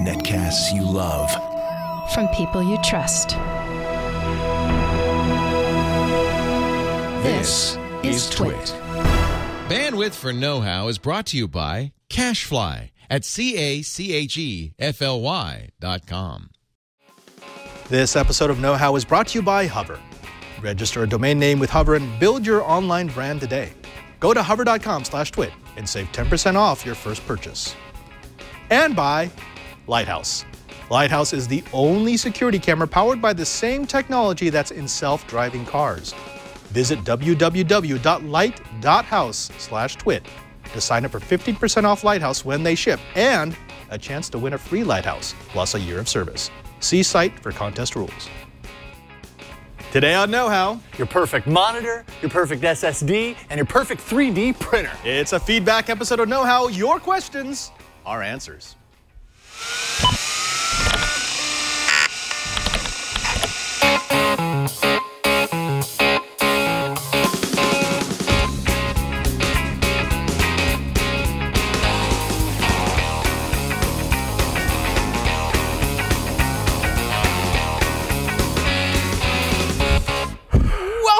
Netcasts you love. From people you trust. This is Twit. Bandwidth for Know-How is brought to you by CacheFly at CACHEFLY.com. This episode of Know-How is brought to you by Hover. Register a domain name with Hover and build your online brand today. Go to hover.com/twit and save 10% off your first purchase. And by Lighthouse. Lighthouse is the only security camera powered by the same technology that's in self-driving cars. Visit www.light.house/twit to sign up for 15% off Lighthouse when they ship and a chance to win a free Lighthouse plus a year of service. See site for contest rules. Today on Know-How, your perfect monitor, your perfect SSD, and your perfect 3D printer. It's a feedback episode of Know-How. Your questions, our answers.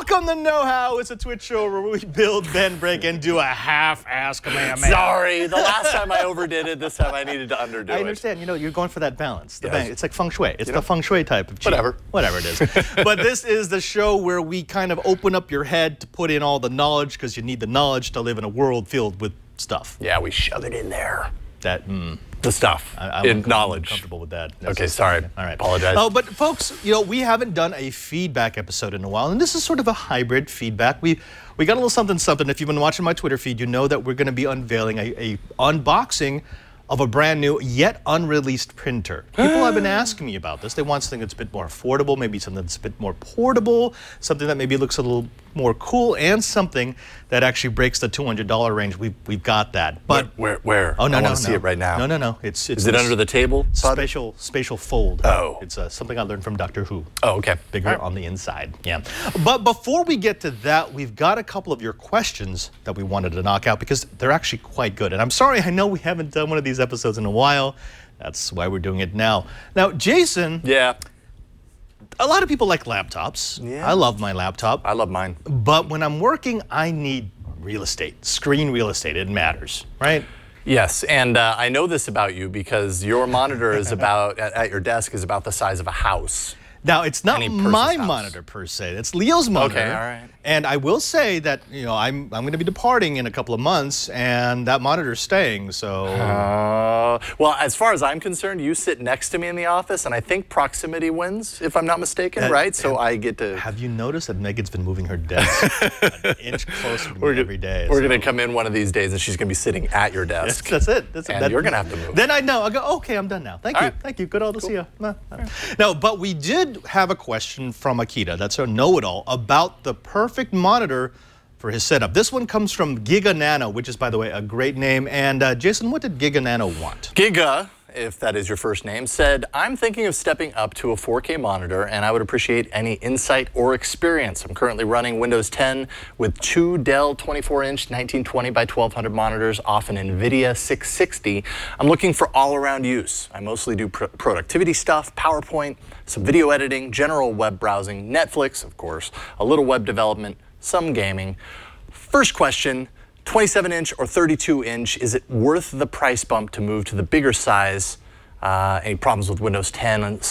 Welcome to Know-How. It's a Twitch show where we build, bend, break, and do a half-ass Kamehameha. Sorry, the last time I overdid it, this time I needed to underdo it. I understand. You know, you're going for that balance. Yes. It's like feng shui. It's the feng shui type of cheat. Whatever it is. But this is the show where we kind of open up your head to put in all the knowledge because you need the knowledge to live in a world filled with stuff. Yeah, we shove it in there. The stuff. I'm knowledge. Comfortable with that. Okay, sorry. All right. Apologize. Oh, but folks, you know, we haven't done a feedback episode in a while, and this is sort of a hybrid feedback. We got a little something. If you've been watching my Twitter feed, you know that we're going to be unveiling a unboxing of a brand new yet unreleased printer. People have been asking me about this. They want something that's a bit more affordable, maybe something that's a bit more portable, something that maybe looks a little more cool, and something that actually breaks the $200 range. We've got that. But where? Oh no, I no, want to see it right now. No. It's Is it under the table? Spatial fold. Oh. It's something I learned from Doctor Who. Oh, okay. Bigger on the inside. Yeah. But before we get to that, we've got a couple of your questions that we wanted to knock out because they're actually quite good. And I'm sorry, I know we haven't done one of these episodes in a while. That's why we're doing it now. Now, Jason. Yeah. A lot of people like laptops. Yeah. I love my laptop. I love mine. But when I'm working, I need real estate, screen real estate. It matters, right? Yes, and I know this about you because your monitor is at your desk is about the size of a house. Now, it's not my house. monitor per se. It's Leo's monitor. Okay, all right. And I will say that, you know, I'm going to be departing in a couple of months, and that monitor's staying, so... well, as far as I'm concerned, you sit next to me in the office, and I think proximity wins, if I'm not mistaken, right? So I get to... Have you noticed that Megan's been moving her desk an inch closer to me every day? We're going to come in one of these days, and she's going to be sitting at your desk. That's it. And you're going to have to move. Then I know. I go, okay, I'm done now. Thank you. Thank you. Good all to see you. No, but we did have a question from Akita, that's our know-it-all, about the perfect monitor for his setup. This one comes from Giga Nano, which is, by the way, a great name. And Jason, what did Giga Nano want? Giga, if that is your first name, said, I'm thinking of stepping up to a 4K monitor, and I would appreciate any insight or experience. I'm currently running Windows 10 with two Dell 24-inch 1920 by 1200 monitors off an NVIDIA 660. I'm looking for all-around use. I mostly do productivity stuff, PowerPoint, some video editing, general web browsing, Netflix, of course, a little web development, some gaming. First question, 27-inch or 32-inch, is it worth the price bump to move to the bigger size? Any problems with Windows 10 and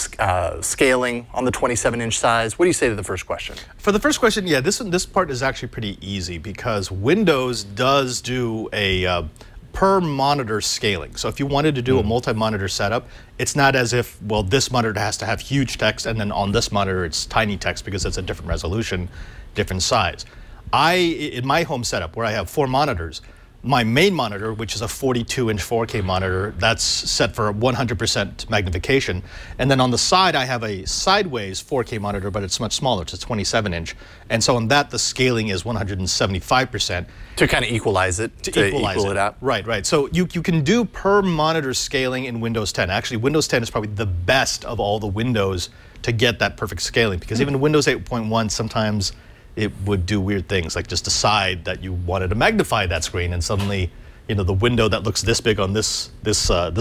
scaling on the 27-inch size? What do you say to the first question? For the first question, yeah, this part is actually pretty easy because Windows does do a per monitor scaling. So if you wanted to do a multi-monitor setup, it's not as if, well, this monitor has to have huge text and then on this monitor it's tiny text because it's a different resolution, different size. In my home setup where I have 4 monitors, my main monitor, which is a 42-inch 4K monitor, that's set for 100% magnification. And then on the side, I have a sideways 4K monitor, but it's much smaller. It's a 27-inch. And so on that, the scaling is 175%. To kind of equalize it, to equal it out. Right. So you can do per monitor scaling in Windows 10. Actually, Windows 10 is probably the best of all the Windows to get that perfect scaling, because even Windows 8.1 sometimes it would do weird things, like just decide that you wanted to magnify that screen and suddenly the window that looks this big on this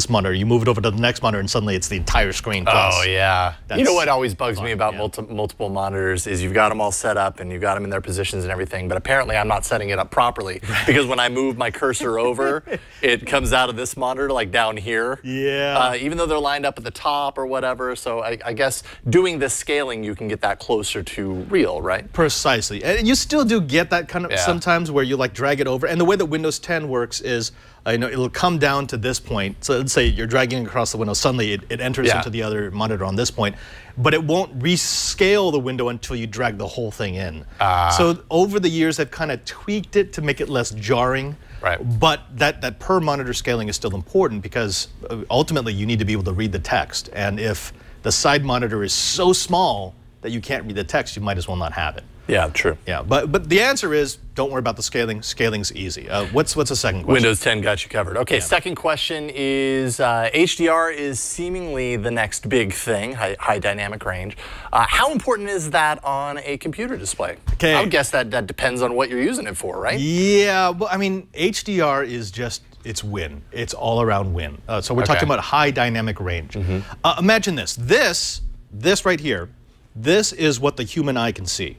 monitor. You move it over to the next monitor, and suddenly it's the entire screen plus. Oh yeah. You know what always bugs me about yeah. multiple monitors is you've got them all set up and you've got them in their positions and everything, but apparently I'm not setting it up properly because when I move my cursor over, it comes out of this monitor like down here. Yeah. Even though they're lined up at the top or whatever. So I guess doing this scaling, you can get that closer to real, right? Precisely. And you still do get that kind of sometimes where you like drag it over. And the way that Windows 10 works is it'll come down to this point. So let's say you're dragging across the window. Suddenly it enters into the other monitor on this point, but it won't rescale the window until you drag the whole thing in. So over the years, they've kind of tweaked it to make it less jarring. Right. But that per monitor scaling is still important because ultimately you need to be able to read the text. And if the side monitor is so small that you can't read the text, you might as well not have it. Yeah, true. Yeah, but the answer is don't worry about the scaling. Scaling's easy. What's the second question? Windows 10 got you covered. Okay, second question is HDR is seemingly the next big thing, high dynamic range. How important is that on a computer display? Okay. I would guess that depends on what you're using it for, right? Yeah, well, I mean, HDR is just, it's win. It's all around win. So we're talking about high dynamic range. Imagine this. This right here, this is what the human eye can see.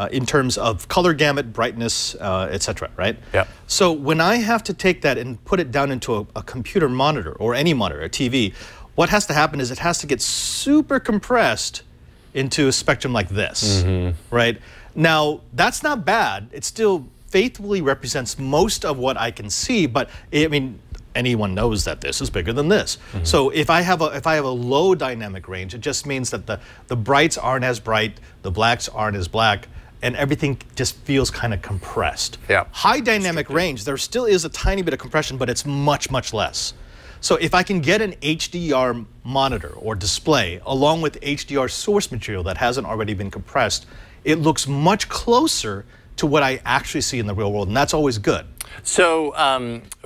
In terms of color gamut, brightness, etc., right? Yeah. So when I have to take that and put it down into a computer monitor or any monitor, a TV, what has to happen is it has to get super compressed into a spectrum like this, right? Now, that's not bad. It still faithfully represents most of what I can see, but I mean, anyone knows that this is bigger than this. So if I have a low dynamic range, it just means that the brights aren't as bright, the blacks aren't as black, and everything just feels kind of compressed. Yeah. High dynamic range, there still is a tiny bit of compression, but it's much, much less. So if I can get an HDR monitor or display along with HDR source material that hasn't already been compressed, it looks much closer to what I actually see in the real world, and that's always good. So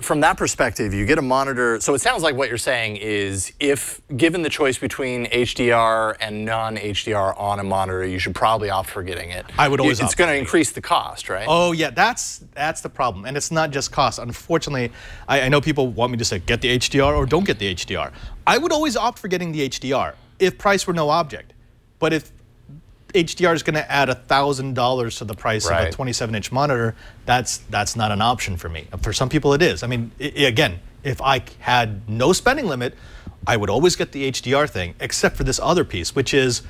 from that perspective, you get a monitor. So it sounds like what you're saying is if given the choice between HDR and non-HDR on a monitor, you should probably opt for getting it. I would always opt It's going for to it. increase the cost, right? Oh yeah, that's the problem. And it's not just cost. Unfortunately, I know people want me to say get the HDR or don't get the HDR. I would always opt for getting the HDR if price were no object. But if HDR is going to add $1,000 to the price of a 27-inch monitor, that's not an option for me. For some people it is. I mean, again, if I had no spending limit, I would always get the HDR thing, except for this other piece, which is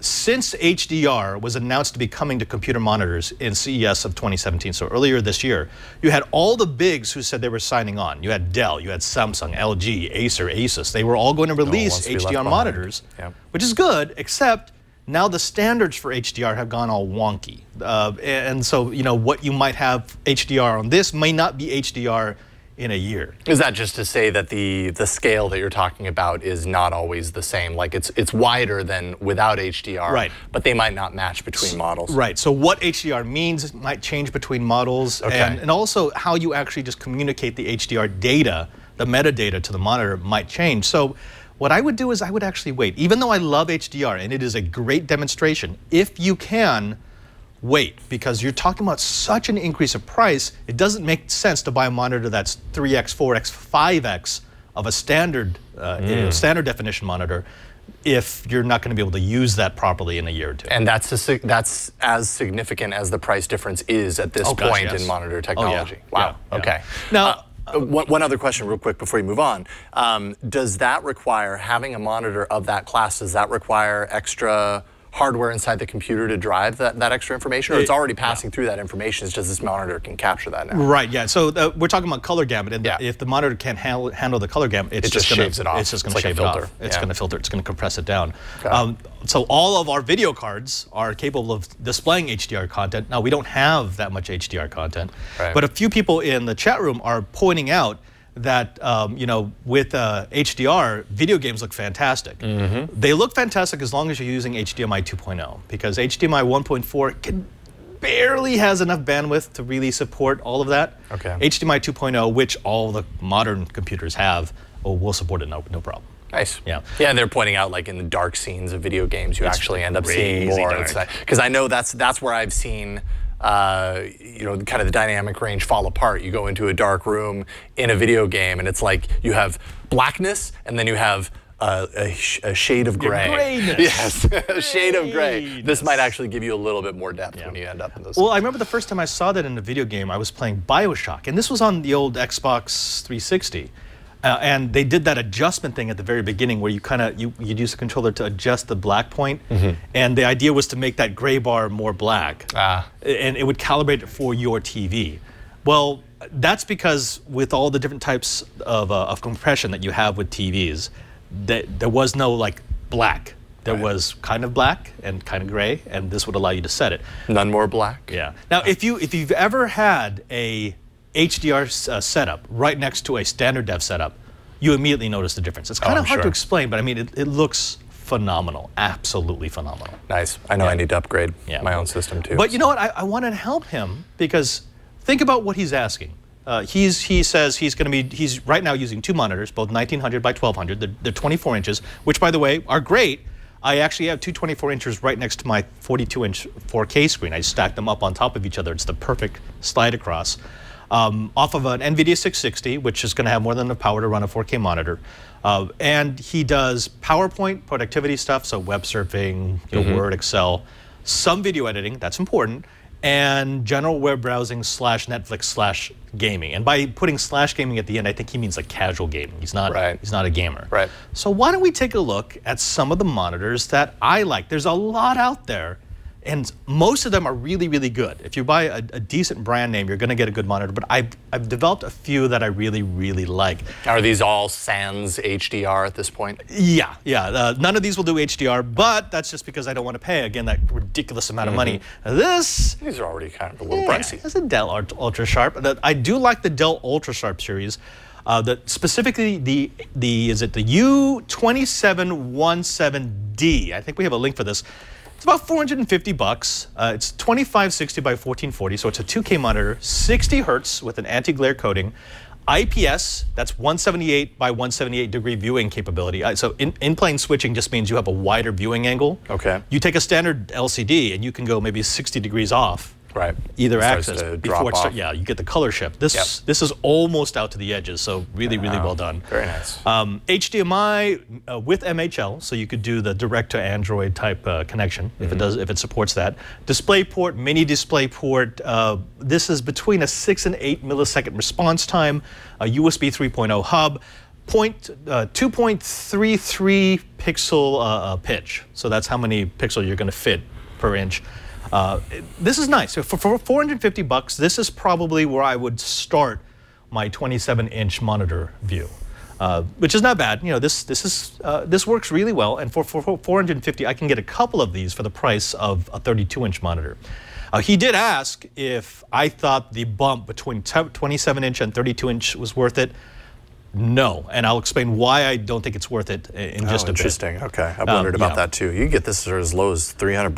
since HDR was announced to be coming to computer monitors in CES of 2017, so earlier this year, you had all the bigs who said they were signing on. You had Dell, you had Samsung, LG, Acer, Asus. They were all going to release HDR monitors, which is good, except now the standards for HDR have gone all wonky. And so, what you might have HDR on this may not be HDR in a year. Is that just to say that the scale that you're talking about is not always the same? Like it's wider than without HDR, but they might not match between models. Right, so what HDR means might change between models, and also how you actually just communicate the HDR data, the metadata to the monitor might change. So what I would do is I would actually wait. Even though I love HDR and it is a great demonstration, if you can, wait, because you're talking about such an increase of price, it doesn't make sense to buy a monitor that's 3x, 4x, 5x of a standard standard definition monitor if you're not going to be able to use that properly in a year or two. And that's as significant as the price difference is at this point in monitor technology. Wow. Okay. Now, one other question real quick before you move on. Does that require, having a monitor of that class, does that require extra hardware inside the computer to drive that extra information, or it's already passing through that information? It's just this monitor can capture that now. Right, yeah. So we're talking about color gamut, and if the monitor can't handle the color gamut, it just shaves it off. It's just going to shave it off. It's going to filter. It's going to compress it down. Okay. So all of our video cards are capable of displaying HDR content. Now, we don't have that much HDR content, but a few people in the chat room are pointing out that with HDR, video games look fantastic. They look fantastic as long as you're using HDMI 2.0, because HDMI 1.4 barely has enough bandwidth to really support all of that. HDMI 2.0, which all the modern computers have, will support it no problem. Nice. Yeah, and they're pointing out, like in the dark scenes of video games, you actually end up seeing more. Because I know that's where I've seen you know, kind of the dynamic range fall apart. You go into a dark room in a video game, and it's like you have blackness, and then you have a shade of gray. Grayness. Yes, a shade of gray. This might actually give you a little bit more depth when you end up in those. Well, I remember the first time I saw that in a video game, I was playing BioShock, and this was on the old Xbox 360. And they did that adjustment thing at the very beginning where you'd use the controller to adjust the black point. And the idea was to make that gray bar more black. And it would calibrate it for your TV. Well, that's because with all the different types of compression that you have with TVs, there was no like black. There was kind of black and kind of gray, and this would allow you to set it. None more black. Yeah. Now, if you've ever had a HDR setup right next to a standard def setup, you immediately notice the difference. It's kind of hard to explain, but I mean, it looks phenomenal, absolutely phenomenal. Nice. I know I need to upgrade my own system too. But you know what? I want to help him because think about what he's asking. He says he's right now using 2 monitors, both 1900 by 1200. They're 24 inches, which by the way are great. I actually have 2 24 inches right next to my 42-inch 4K screen. I stacked them up on top of each other. It's the perfect slide across. Off of an NVIDIA 660, which is going to have more than enough power to run a 4K monitor. And he does PowerPoint, productivity stuff, so web surfing, Word, Excel, some video editing, that's important, and general web browsing / Netflix / gaming. And by putting / gaming at the end, I think he means like casual gaming. He's not a gamer. Right. So why don't we take a look at some of the monitors that I like? There's a lot out there, and most of them are really, really good. If you buy a decent brand name, you're going to get a good monitor. But I've developed a few that I really, really like. Are these all sans HDR at this point? Yeah. None of these will do HDR, but that's just because I don't want to pay, again, that ridiculous amount of money. These are already kind of a little pricey. It's a Dell Ultra Sharp. I do like the Dell Ultra Sharp series. Specifically the U2717D. I think we have a link for this. It's about $450. It's 2560 by 1440, so it's a 2K monitor, 60 hertz with an anti-glare coating, IPS. That's 178 by 178 degree viewing capability. So in-plane switching just means you have a wider viewing angle. Okay. You take a standard LCD and you can go maybe 60 degrees off. Right. Either axis to before drop it starts. off. Yeah, you get the color shift. This is almost out to the edges, so really well done. Very nice. HDMI with MHL, so you could do the direct to Android type connection if it supports that. DisplayPort, mini DisplayPort. This is between a 6 and 8 millisecond response time. A USB 3.0 hub. 2.33 pixel pitch. So that's how many pixels you're going to fit per inch. This is nice. For $450, this is probably where I would start my 27-inch monitor view, which is not bad. You know, this works really well, and for $450, I can get a couple of these for the price of a 32-inch monitor. He did ask if I thought the bump between 27-inch and 32-inch was worth it. No, and I'll explain why I don't think it's worth it in just a bit. Interesting. Okay, I've wondered about that too. You can get this for as low as $300 on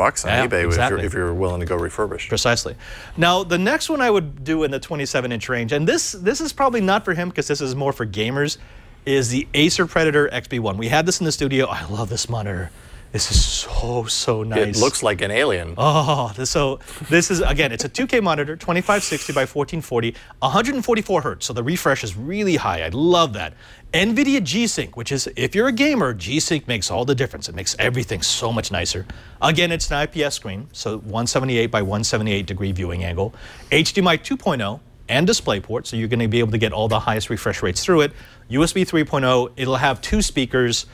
eBay if you're willing to go refurbished. Precisely. Now, the next one I would do in the 27-inch range, and this is probably not for him because this is more for gamers, is the Acer Predator XB1. We had this in the studio. I love this monitor. This is so nice. It looks like an alien. Oh, so this is, again, it's a 2K monitor, 2560 by 1440, 144 hertz, so the refresh is really high. I love that. NVIDIA G-Sync, which is, if you're a gamer, G-Sync makes all the difference. It makes everything so much nicer. Again, it's an IPS screen, so 178 by 178 degree viewing angle. HDMI 2.0 and DisplayPort, so you're going to be able to get all the highest refresh rates through it. USB 3.0, it'll have 2 speakers.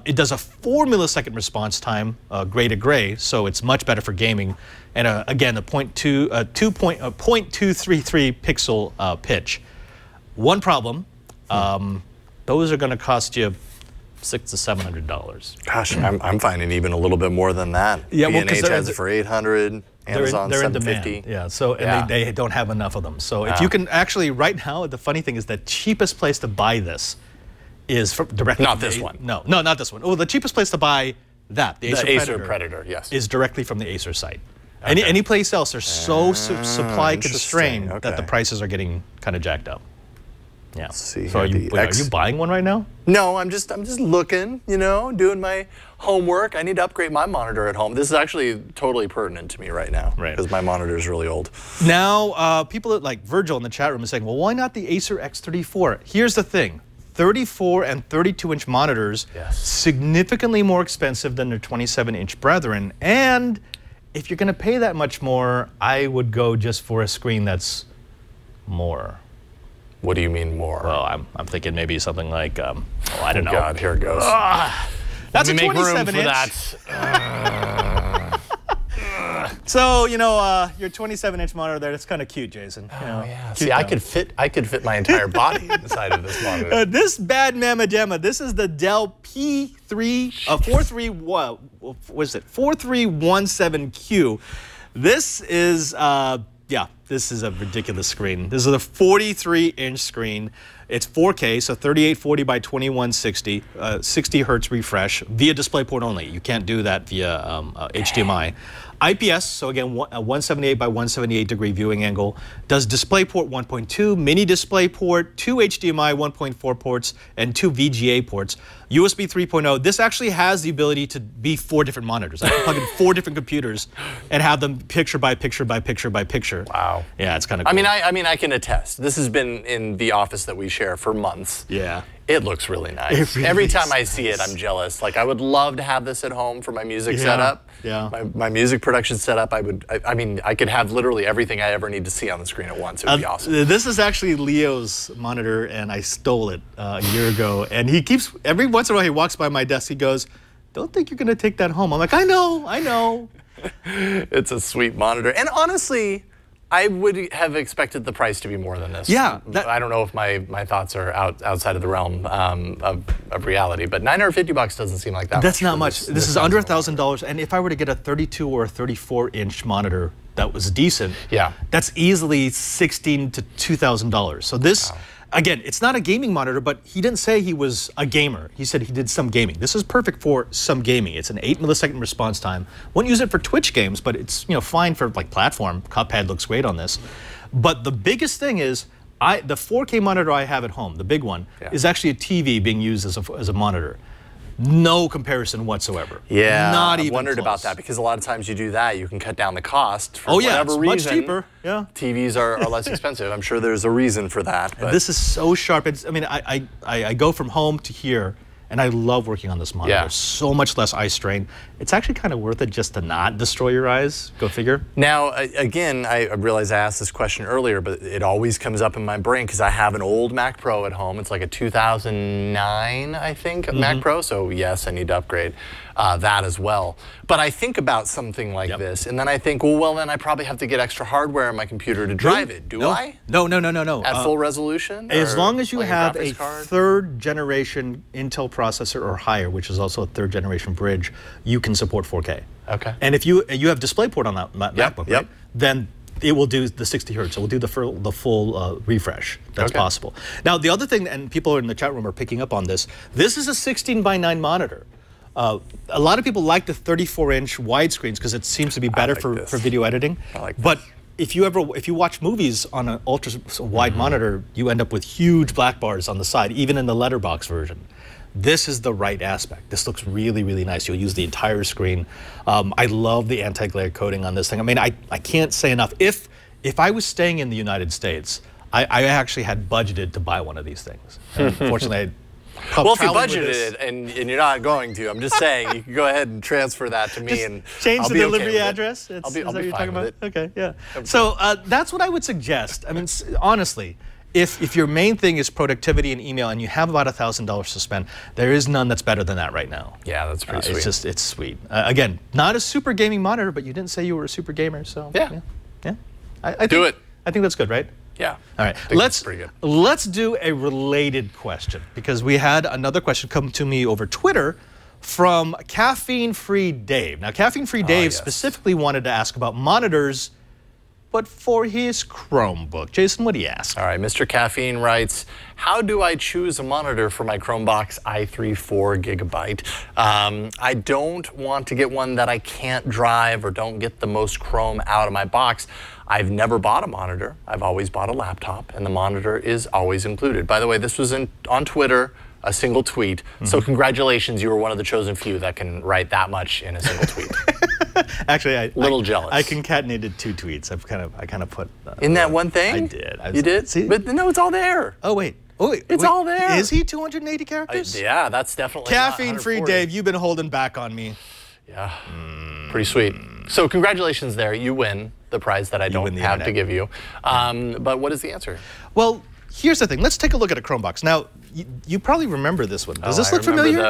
It does a 4 millisecond response time, gray to gray, so it's much better for gaming. And again, the 0.233 pixel pitch. One problem, those are going to cost you $600 to $700. Gosh, I'm finding even a little bit more than that. Yeah, well, B&H has it for $800. Amazon they're in $750. demand. Yeah, so and they don't have enough of them. So if you can actually, right now, the funny thing is the cheapest place to buy this is directly. Not this one. No, not this one. Oh, the cheapest place to buy that, the Acer Predator, yes, is directly from the Acer site. Okay. Any place else, they're so supply constrained that the prices are getting kind of jacked up. Yeah. Let's see So here, are you buying one right now? No, I'm just looking, you know, doing my homework. I need to upgrade my monitor at home. This is actually totally pertinent to me right now, Right. because my monitor is really old. Now, people like Virgil in the chat room is saying, well, why not the Acer X34? Here's the thing. 34 and 32-inch monitors, significantly more expensive than their 27-inch brethren. And if you're going to pay that much more, I would go just for a screen that's more. What do you mean more? Well, I'm thinking maybe something like, I don't know. God, here it goes. That's a Make room 27-inch. for that. So, you know, your 27-inch monitor there, that's kind of cute, Jason. You know, Yeah. cute See, I could fit my entire body inside of this monitor. this bad mamma jamma, this is the Dell P4317Q. This is this is a ridiculous screen. This is a 43-inch screen. It's 4K, so 3840 by 2160, 60 hertz refresh via DisplayPort only. You can't do that via HDMI. IPS, so again, a 178 by 178 degree viewing angle. Does DisplayPort 1.2, mini DisplayPort, 2 HDMI 1.4 ports, and 2 VGA ports. USB 3.0. This actually has the ability to be 4 different monitors. I can plug in 4 different computers and have them picture by picture by picture by picture. Wow. Yeah, it's kind of cool. I mean, I can attest. This has been in the office that we share for months. Yeah. It looks really nice. Really Every time I see it, I'm jealous. Like, I would love to have this at home for my music setup. Yeah. My music production setup. I mean, I could have literally everything I ever need to see on the screen at once. It would be awesome. This is actually Leo's monitor, and I stole it a year ago. And he keeps, every once in a while, he walks by my desk, he goes, "Don't think you're going to take that home." I'm like, I know. It's a sweet monitor. And honestly, I would have expected the price to be more than this. Yeah. I don't know if my thoughts are outside of the realm of reality, but $950 doesn't seem like that. That's much not much. This is under $1,000, and if I were to get a 32 or a 34-inch monitor that was decent, that's easily $1,600 to $2,000. So this, again, it's not a gaming monitor, but he didn't say he was a gamer. He said he did some gaming. This is perfect for some gaming. It's an 8-millisecond response time. Wouldn't use it for Twitch games, but it's fine for like platform. Cuphead looks great on this. But the biggest thing is, the 4K monitor I have at home, the big one, is actually a TV being used as a monitor. No comparison whatsoever. Yeah, not even I wondered close. about that, because a lot of times you do that, you can cut down the cost for yeah, whatever it's reason. much cheaper. Yeah, TVs are less expensive. I'm sure there's a reason for that. But this is so sharp. I mean, I go from home to here, and I love working on this monitor. Yeah. So much less eye strain. It's actually kind of worth it just to not destroy your eyes. Go figure. Now, again, I realize I asked this question earlier, but it always comes up in my brain because I have an old Mac Pro at home. It's like a 2009, I think, Mac Pro. So yes, I need to upgrade that as well. But I think about something like this, and then I think, well, then I probably have to get extra hardware on my computer to drive it. Do I? No. At full resolution? As long as you like have a graphics card? 3rd generation Intel processor or higher, which is also a 3rd generation bridge, you can support 4K. Okay. And if you have DisplayPort on that MacBook, right, then it will do the 60 hertz. It will do the full refresh. That's possible. Now, the other thing, and people in the chat room are picking up on this, this is a 16:9 monitor. A lot of people like the 34-inch widescreens because it seems to be better for video editing. I like but if you watch movies on an ultra wide monitor, you end up with huge black bars on the side, even in the letterbox version. This is the right aspect. This looks really, really nice. You'll use the entire screen. I love the anti-glare coating on this thing. I mean, I can't say enough. If I was staying in the United States, I actually had budgeted to buy one of these things. Unfortunately, well, if you budgeted it and you're not going to, I'm just saying you can go ahead and transfer that to me, and change I'll the be delivery okay with address. I'll be fine talking with about? Okay, yeah. So that's what I would suggest. I mean, honestly, if your main thing is productivity and email, and you have about $1,000 to spend, there is none that's better than that right now. Yeah, that's pretty sweet. It's sweet. Again, not a super gaming monitor, but you didn't say you were a super gamer, so yeah. I think that's good, right? Yeah. All right. Let's do a related question, because we had another question come to me over Twitter from Caffeine Free Dave. Now, Caffeine Free Dave specifically wanted to ask about monitors. but for his Chromebook. Jason, what do you ask? All right, Mr. Caffeine writes, how do I choose a monitor for my Chromebox i3 4GB? I don't want to get one that I can't drive or don't get the most Chrome out of my box. I've never bought a monitor. I've always bought a laptop, and the monitor is always included. By the way, this was on Twitter, a single tweet. So congratulations, you were one of the chosen few that can write that much in a single tweet. Actually, I jealous. I concatenated 2 tweets. I kind of put in that one thing. I did. You did? See? But no, it's all there. Oh wait. It's all there. Is he 280 characters? Yeah, that's definitely caffeine-free. Dave, you've been holding back on me. Yeah, pretty sweet. So congratulations there. You win the prize that I don't have to give you. But what is the answer? Well, here's the thing. Let's take a look at a Chromebox. Now, you probably remember this one. Does this look familiar?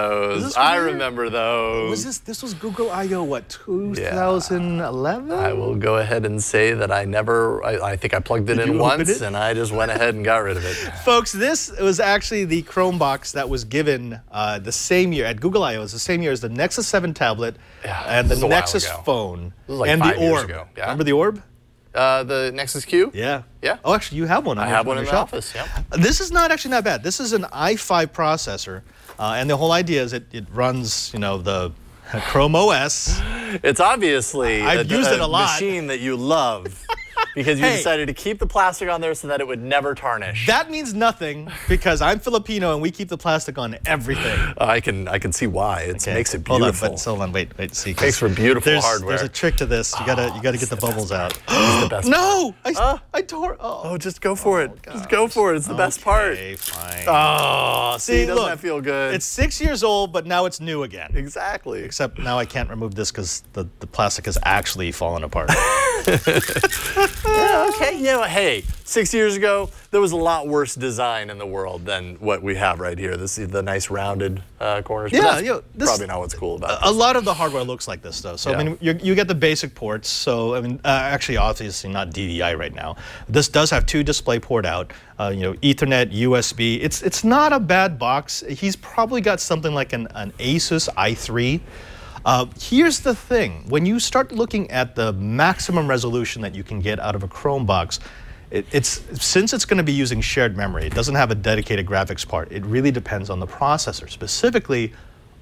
I remember those. This was Google I/O, what, 2011? I will go ahead and say that I think I plugged it in once and I just went ahead and got rid of it. Folks, this was actually the Chromebox that was given the same year at Google I/O. It was the same year as the Nexus 7 tablet and the Nexus phone and the Orb. Remember the Orb? The Nexus Q? Yeah. Yeah. Oh, actually, you have one. I have one in the office, yeah. This is actually not bad. This is an i5 processor, and the whole idea is it runs, the Chrome OS. It's obviously I've used it a lot. Machine that you love. Because you decided to keep the plastic on there so that it would never tarnish. That means nothing because I'm Filipino and we keep the plastic on everything. I can see why. It makes it beautiful. Hold on, wait. See, makes for beautiful hardware. There's a trick to this. You gotta get the bubbles out. The best no, I tore. Oh, just go for it. Gosh. Just go for it. It's the best part. Okay, fine. Oh, see, doesn't that feel good? It's 6 years old, but now it's new again. Exactly. Except now I can't remove this because the plastic has actually fallen apart. Yeah, okay. Hey, 6 years ago, there was a lot worse design in the world than what we have right here. This is the nice rounded corners. Yeah, that's probably not what's cool about it. A lot of the hardware looks like this, though. So, I mean, you get the basic ports. So, I mean, actually, obviously not DVI right now. This does have 2 display port out, Ethernet, USB. It's not a bad box. He's probably got something like an Asus i3. Here's the thing. When you start looking at the maximum resolution that you can get out of a Chromebox, since it's going to be using shared memory, it doesn't have a dedicated graphics part. It really depends on the processor, specifically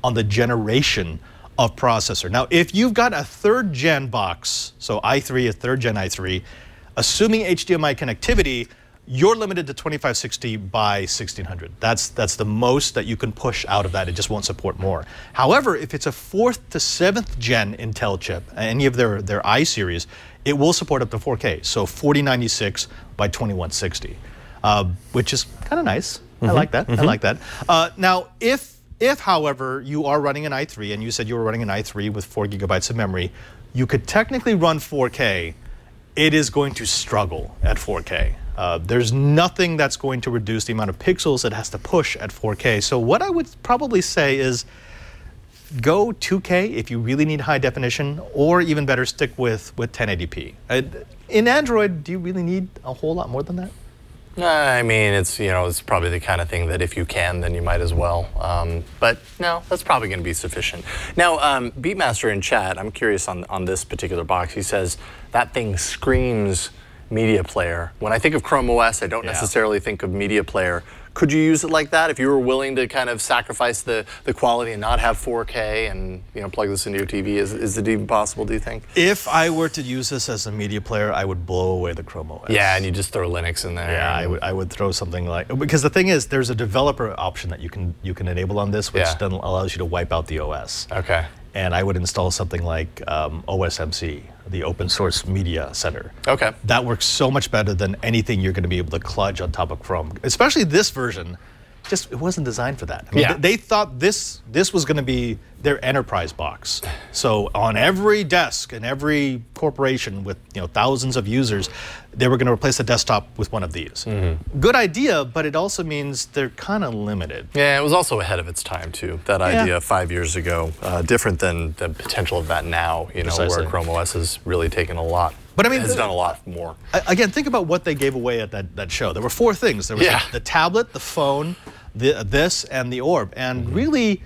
on the generation of processor. Now, if you've got a 3rd gen box, so i3, a 3rd gen i3, assuming HDMI connectivity, you're limited to 2560 by 1600. That's the most that you can push out of that. It just won't support more. However, if it's a 4th to 7th gen Intel chip, any of their i series, it will support up to 4K. So 4096 by 2160, which is kind of nice. I like that. I like that. Now, if however you are running an i3 and you said you were running an i3 with 4 gigabytes of memory, you could technically run 4K. It is going to struggle at 4K. There's nothing that's going to reduce the amount of pixels it has to push at 4K. So what I would probably say is go 2K if you really need high definition, or even better, stick with 1080p. In Android, do you really need a whole lot more than that? I mean, it's probably the kind of thing that if you can, then you might as well. But no, that's probably going to be sufficient. Now, Beatmaster in chat, I'm curious on this particular box. He says that thing screams media player. When I think of Chrome OS, I don't necessarily think of media player. Could you use it like that if you were willing to kind of sacrifice the quality and not have 4K and plug this into your TV? Is it even possible, do you think? If I were to use this as a media player, I would blow away the Chrome OS. Yeah, and you just throw Linux in there. Yeah, I would throw something like, because the thing is, there's a developer option that you can enable on this, which then allows you to wipe out the OS. Okay. And I would install something like OSMC, the Open Source Media Center. Okay. That works so much better than anything you're going to be able to kludge on top of Chrome. Especially this version, it wasn't designed for that. I mean, they thought this was going to be their enterprise box. So on every desk and every corporation with thousands of users, they were going to replace the desktop with one of these. Good idea, but it also means they're kind of limited. Yeah, it was also ahead of its time too. That idea 5 years ago, different than the potential of that now. Where Chrome OS has really taken a lot. But I mean, has done a lot more. Again, think about what they gave away at that show. There were 4 things. There was the tablet, the phone, this, and the Orb. And really,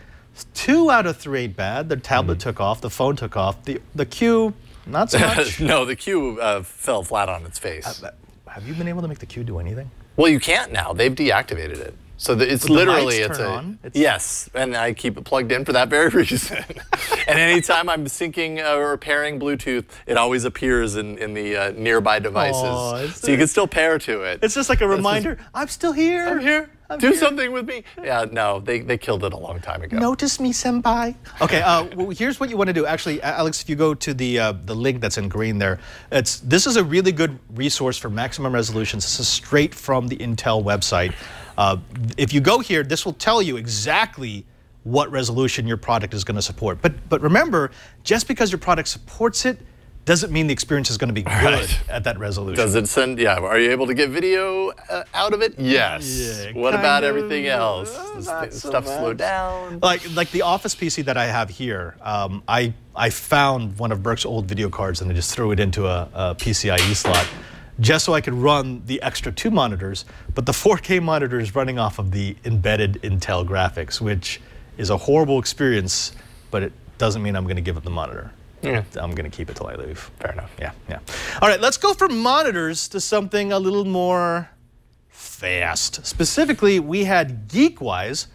2 out of 3 ain't bad. The tablet took off, the phone took off. The Q, Not so much. No, the Q fell flat on its face. Have you been able to make the Q do anything? Well, you can't now. They've deactivated it. So it's But the literally lights turn on? Yes, and I keep it plugged in for that very reason. And anytime I'm syncing or pairing Bluetooth, it always appears in the nearby devices. So you can still pair to it. It's just like a reminder. I'm still here. I'm here. Do something with me. Yeah, no, they killed it a long time ago. Notice me, senpai. Okay, well, here's what you want to do. Actually, Alex, if you go to the link that's in green there, this is a really good resource for maximum resolutions. This is straight from the Intel website. If you go here, this will tell you exactly what resolution your product is going to support. But remember, just because your product supports it doesn't mean the experience is going to be good at that resolution. Does it send, yeah, are you able to get video out of it? Yes. Yeah, what about everything else? Stuff slowed down? Like the Office PC that I have here, I found one of Burke's old video cards and I just threw it into a PCIe slot just so I could run the extra 2 monitors, but the 4K monitor is running off of the embedded Intel graphics, which is a horrible experience, but it doesn't mean I'm going to give up the monitor. Yeah. I'm going to keep it till I leave. Fair enough. Yeah. All right, let's go from monitors to something a little more fast. Specifically, we had GeekWise,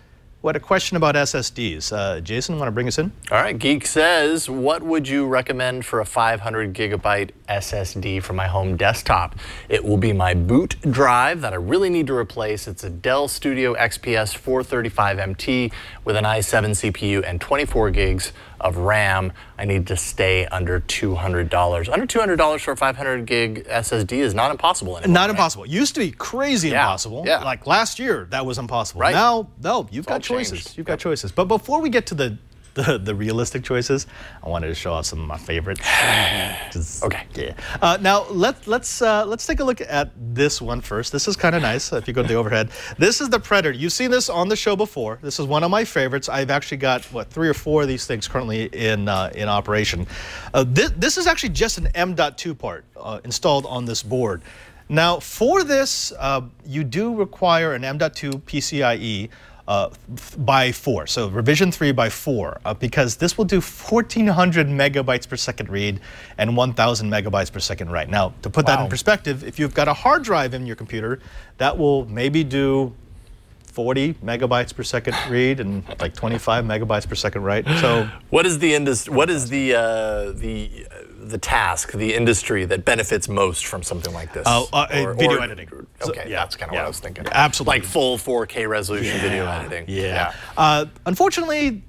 who had a question about SSDs. Jason, want to bring us in? All right, Geek says, what would you recommend for a 500 gigabyte SSD for my home desktop? It will be my boot drive that I really need to replace. It's a Dell Studio XPS 435MT with an i7 CPU and 24 gigs of RAM. I need to stay under $200. Under $200 for a 500 gig SSD is not impossible anymore. Not impossible. Used to be crazy impossible. Yeah. Like last year, that was impossible. Right. Now, no, you've got choices. Changed. You've got choices. But before we get to the realistic choices, I wanted to show off some of my favorites. Okay. Yeah. Now let's take a look at this one first. This is kind of nice. If you go to the overhead, this is the Predator. You've seen this on the show before. This is one of my favorites. I've actually got 3 or 4 of these things currently in operation. This is actually just an M.2 part installed on this board. Now for this, you do require an M.2 PCIe. By 4, so revision 3 by 4, because this will do 1,400 megabytes per second read and 1,000 megabytes per second write. Now, to put that in perspective, if you've got a hard drive in your computer, that will maybe do 40 megabytes per second read and like 25 megabytes per second write. So, what is the task, the industry that benefits most from something like this? Video editing. Okay, that's kind of what I was thinking. Absolutely. Like full 4K resolution video editing. Yeah. Unfortunately,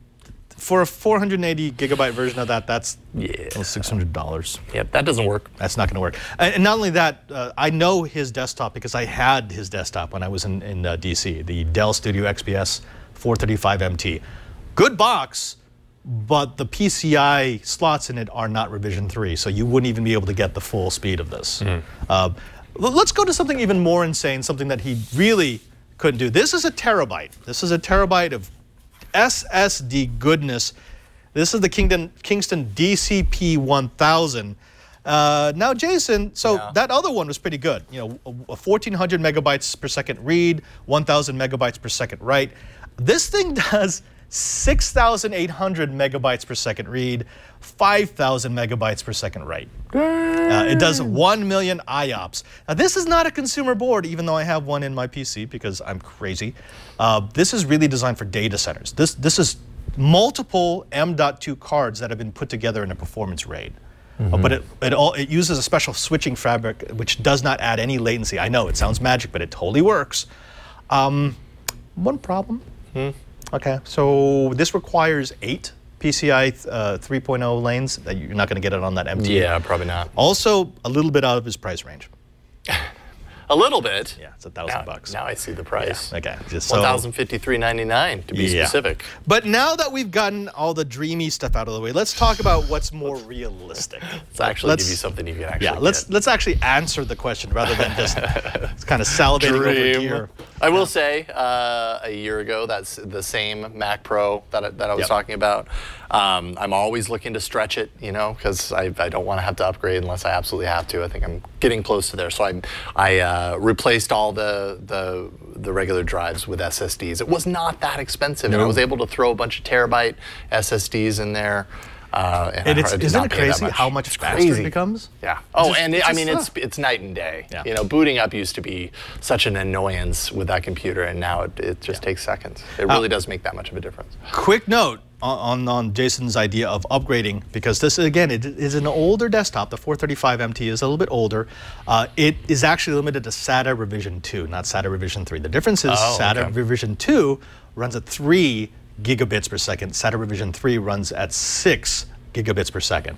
for a 480 gigabyte version of that, that's $600. Yep, that doesn't work. That's not going to work. And not only that, I know his desktop because I had his desktop when I was in DC, the Dell Studio XPS 435MT. Good box, but the PCI slots in it are not revision 3, so you wouldn't even be able to get the full speed of this. Let's go to something even more insane, something that he really couldn't do. This is a terabyte. This is a terabyte of SSD goodness. This is the Kingston DCP 1000. Now, Jason, so that other one was pretty good. You know, 1,400 megabytes per second read, 1,000 megabytes per second write. This thing does 6,800 megabytes per second read, 5,000 megabytes per second write. It does 1 million IOPS. Now, this is not a consumer board, even though I have one in my PC because I'm crazy. This is really designed for data centers. This is multiple M.2 cards that have been put together in a performance RAID. But it uses a special switching fabric which does not add any latency. I know it sounds magic, but it totally works. One problem. Okay, so this requires 8 PCI 3.0 lanes. That you're not going to get it on that MT. Yeah, probably not. Also, a little bit out of his price range. A little bit. Yeah, it's $1,000. Now I see the price. Yeah, okay, just so, $1,053.99 to be specific. But now that we've gotten all the dreamy stuff out of the way, let's talk about what's more realistic. Let's actually give you something you can actually get. Let's actually answer the question rather than just kind of salivating over here. I will say, a year ago, that's the same Mac Pro that I was talking about. I'm always looking to stretch it, you know, because I don't want to have to upgrade unless I absolutely have to. I think I'm getting close to there. So I replaced all the regular drives with SSDs. It was not that expensive, and I was able to throw a bunch of terabyte SSDs in there. And isn't it crazy how much faster it becomes? Yeah. Oh, and I mean, it's night and day. Yeah. You know, booting up used to be such an annoyance with that computer, and now it just takes seconds. It really does make that much of a difference. Quick note on Jason's idea of upgrading, because this, again, it is an older desktop. The 435 MT is a little bit older. It is actually limited to SATA revision 2, not SATA revision 3. The difference is SATA revision 2 runs at 3 gigabits per second. SATA revision 3 runs at 6 gigabits per second.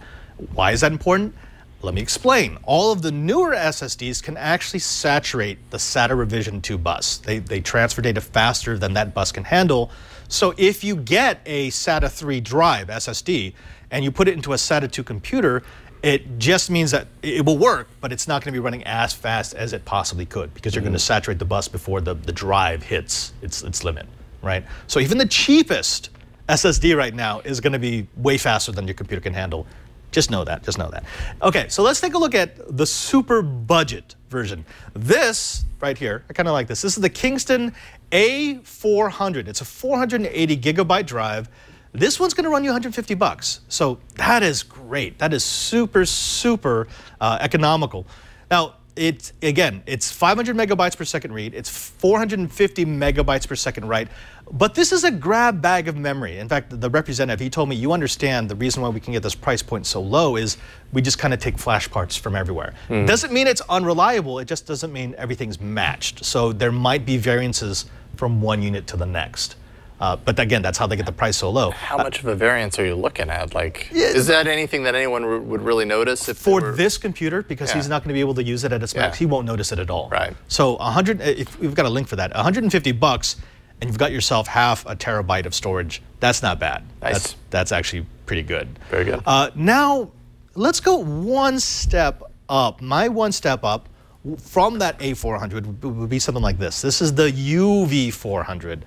Why is that important? Let me explain. All of the newer SSDs can actually saturate the SATA revision 2 bus. They transfer data faster than that bus can handle. So if you get a SATA 3 drive SSD and you put it into a SATA 2 computer, it just means that it will work, but it's not going to be running as fast as it possibly could, because you're going to saturate the bus before the drive hits its limit, right? So even the cheapest SSD right now is going to be way faster than your computer can handle. Just know that, just know that. Okay, so let's take a look at the super budget version. This right here, I kind of like this. This is the Kingston A400. It's a 480 gigabyte drive. This one's going to run you $150. So that is great. That is super, super economical. Now, it's 500 megabytes per second read. It's 450 megabytes per second write. But this is a grab bag of memory. In fact, the representative, he told me, you understand the reason why we can get this price point so low is we just kind of take flash parts from everywhere. Doesn't mean it's unreliable. It just doesn't mean everything's matched. So there might be variances from one unit to the next. But again, that's how they get the price so low. How much of a variance are you looking at? Like, is that anything that anyone would really notice? If for this computer, because he's not going to be able to use it at its max, he won't notice it at all. Right. So if we've got a link for that, $150, and you've got yourself half a terabyte of storage. That's not bad. Nice. That's actually pretty good. Very good. Now, let's go one step up. My one step up from that A400 would be something like this. This is the UV400.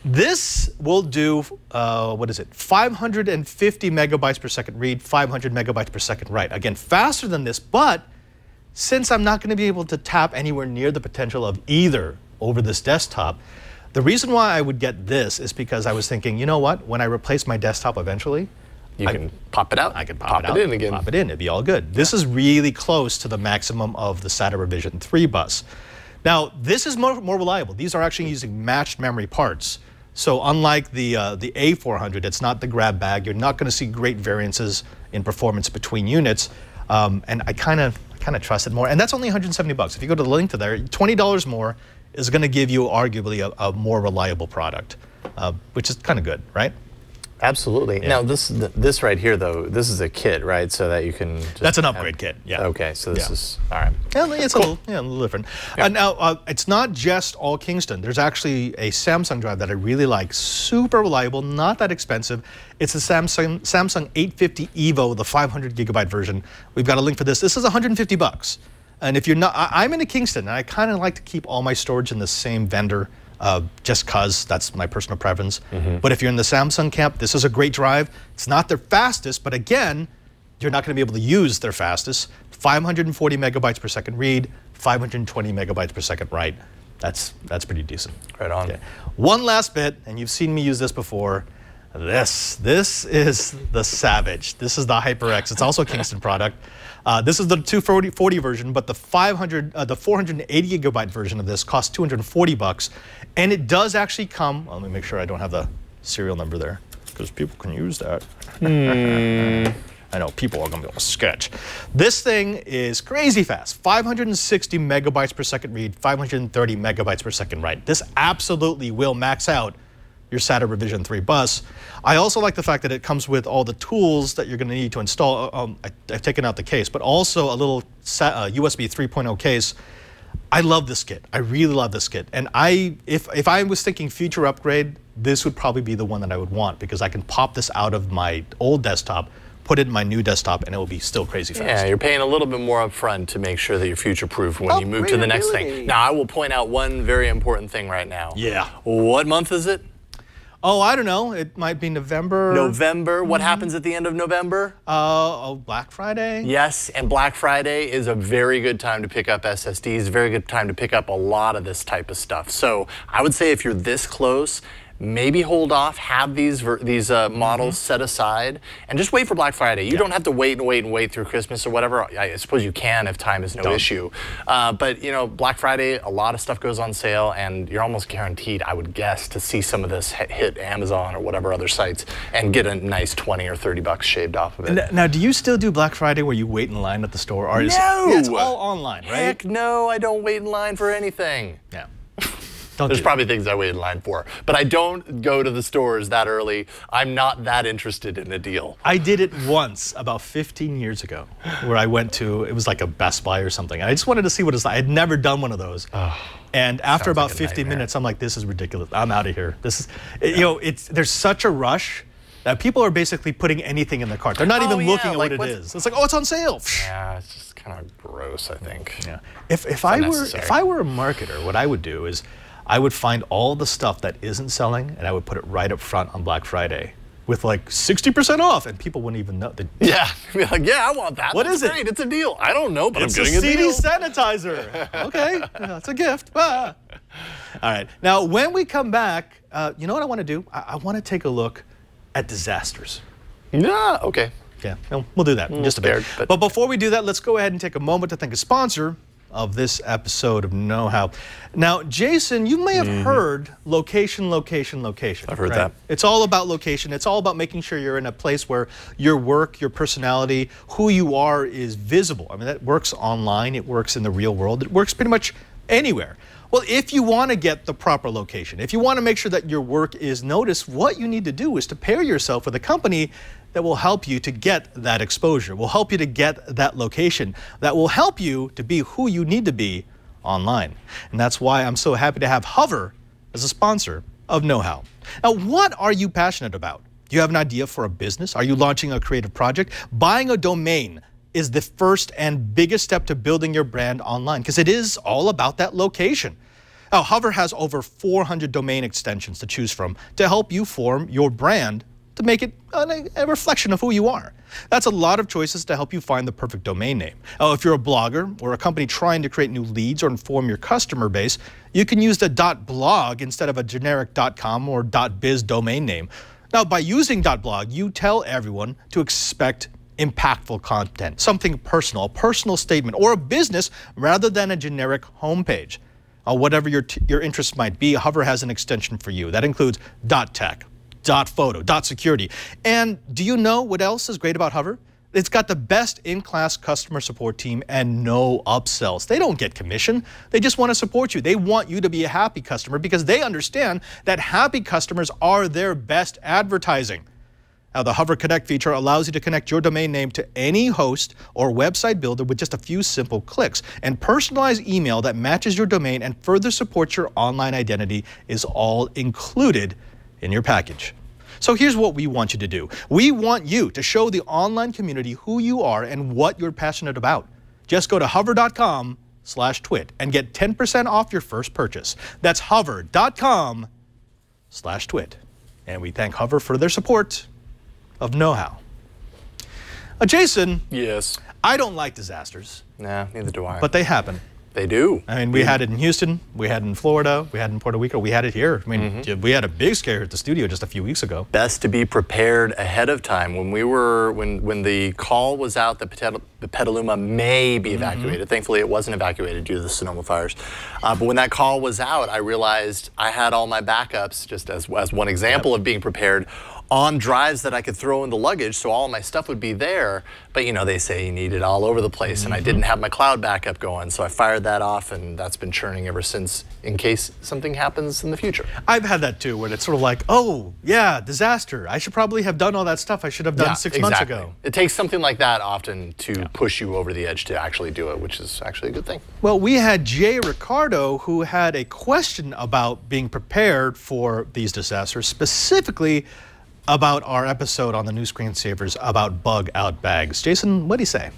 This will do, 550 megabytes per second read, 500 megabytes per second write. Again, faster than this, but since I'm not going to be able to tap anywhere near the potential of either over this desktop, the reason why I would get this is because I was thinking, you know what, when I replace my desktop eventually, you can pop it out. I can pop it out. Pop it in again. Pop it in, it'd be all good. This is really close to the maximum of the SATA revision 3 bus. Now, this is more reliable. These are actually using matched memory parts. So unlike the A400, it's not the grab bag. You're not going to see great variances in performance between units. And I kind of trust it more. And that's only $170. If you go to the link to there, $20 more is going to give you arguably a more reliable product, which is kind of good, right? Absolutely. Yeah. Now this right here though, this is a kit, right? So that you can. That's an upgrade kit. Yeah. Okay. So this is all right. Yeah, it's cool. a little different. Yeah. Now it's not just all Kingston. There's actually a Samsung drive that I really like. Super reliable, not that expensive. It's the Samsung 850 Evo, the 500 gigabyte version. We've got a link for this. This is $150. And if you're not, I'm in a Kingston, and I kind of like to keep all my storage in the same vendor. Just because that's my personal preference. But if you're in the Samsung camp, this is a great drive. It's not their fastest, but again, you're not going to be able to use their fastest. 540 megabytes per second read, 520 megabytes per second write. That's pretty decent. Right on. Okay. One last bit, and you've seen me use this before. This is the Savage. This is the HyperX. It's also a Kingston product. This is the 240 version, but the 480 gigabyte version of this costs $240, and it does actually come. Let me make sure I don't have the serial number there, because people can use that. I know people are going to be able to sketch. This thing is crazy fast. 560 megabytes per second read, 530 megabytes per second write. This absolutely will max out your SATA revision 3 bus. I also like the fact that it comes with all the tools that you're going to need to install. I've taken out the case, but also a little USB 3.0 case. I love this kit. I really love this kit. And if I was thinking future upgrade, this would probably be the one that I would want, because I can pop this out of my old desktop, put it in my new desktop, and it will be still crazy fast. Yeah, you're paying a little bit more up front to make sure that you're future-proof when you move to the next thing. Now, I will point out one very important thing right now. Yeah. What month is it? Oh, I don't know. It might be November. November. What happens at the end of November? Black Friday? Yes, and Black Friday is a very good time to pick up SSDs, a very good time to pick up a lot of this type of stuff. So I would say if you're this close, maybe hold off, have these models set aside, and just wait for Black Friday. You don't have to wait and wait and wait through Christmas or whatever. I suppose you can if time is no issue. But you know, Black Friday, a lot of stuff goes on sale, and you're almost guaranteed, I would guess, to see some of this hit Amazon or whatever other sites and get a nice 20 or 30 bucks shaved off of it. Now, do you still do Black Friday where you wait in line at the store? Or No! It's all online, right? Heck no, I don't wait in line for anything. Yeah. There's probably things I wait in line for, but I don't go to the stores that early. I'm not that interested in a deal. I did it once about 15 years ago, where I went to, it was like a Best Buy or something. I just wanted to see what it's like. I'd never done one of those. And after about 15 minutes, I'm like, this is ridiculous. I'm out of here. This is, you know, there's such a rush that people are basically putting anything in their cart. They're not even looking at what it is. It's like, oh, it's on sale. Yeah, it's just kind of gross, I think. Yeah. If I were a marketer, what I would do is I would find all the stuff that isn't selling and I would put it right up front on Black Friday with like 60% off, and people wouldn't even know. Yeah, be like, yeah, I want that. What is it? Great. It's a deal. I don't know, but I'm getting a CD deal. sanitizer. Okay, yeah, it's a gift. All right, now when we come back, you know what I want to do? I want to take a look at disasters. Yeah, okay. Yeah, we'll do that in just a bit. But before we do that, let's go ahead and take a moment to thank a sponsor of this episode of Know How. Now, Jason, you may have heard location, location, location. I've heard that. It's all about location. It's all about making sure you're in a place where your work, your personality, who you are is visible. I mean, that works online. It works in the real world. It works pretty much anywhere. Well, if you want to get the proper location, if you want to make sure that your work is noticed, what you need to do is to pair yourself with a company that will help you to get that exposure, will help you to get that location, that will help you to be who you need to be online. And that's why I'm so happy to have Hover as a sponsor of Know How. Now, what are you passionate about? Do you have an idea for a business? Are you launching a creative project? Buying a domain is the first and biggest step to building your brand online, because it is all about that location. Now, Hover has over 400 domain extensions to choose from to help you form your brand, to make it a reflection of who you are. That's a lot of choices to help you find the perfect domain name. If you're a blogger or a company trying to create new leads or inform your customer base, you can use the .blog instead of a generic .com or .biz domain name. Now, by using .blog, you tell everyone to expect impactful content, something personal, a personal statement, or a business rather than a generic homepage. Whatever your interests might be, Hover has an extension for you. That includes .tech, .photo, .security. And do you know what else is great about Hover? It's got the best in-class customer support team and no upsells. They don't get commission. They just want to support you. They want you to be a happy customer because they understand that happy customers are their best advertising. Now, the Hover Connect feature allows you to connect your domain name to any host or website builder with just a few simple clicks. And personalized email that matches your domain and further supports your online identity is all included in your package. So here's what we want you to do. We want you to show the online community who you are and what you're passionate about. Just go to hover.com/twit and get 10% off your first purchase. That's hover.com/twit. And we thank Hover for their support of Know How. Jason. Yes. I don't like disasters. Nah, neither do I. But they happen. They do. I mean, we had it in Houston, we had it in Florida, we had it in Puerto Rico, we had it here. I mean, we had a big scare at the studio just a few weeks ago. Best to be prepared ahead of time. When the call was out that Petaluma may be evacuated, thankfully it wasn't evacuated due to the Sonoma fires. But when that call was out, I realized I had all my backups, just as one example of being prepared, on drives that I could throw in the luggage, so all my stuff would be there. But you know, they say you need it all over the place, and I didn't have my cloud backup going, so I fired that off, and that's been churning ever since in case something happens in the future. I've had that too, where it's sort of like, oh yeah, disaster. I should probably have done all that stuff I should have done 6 months ago. It takes something like that often to push you over the edge to actually do it, which is actually a good thing. Well, we had Jay Ricardo who had a question about being prepared for these disasters, specifically about our episode on the new screensavers about bug out bags. Jason, what did he say?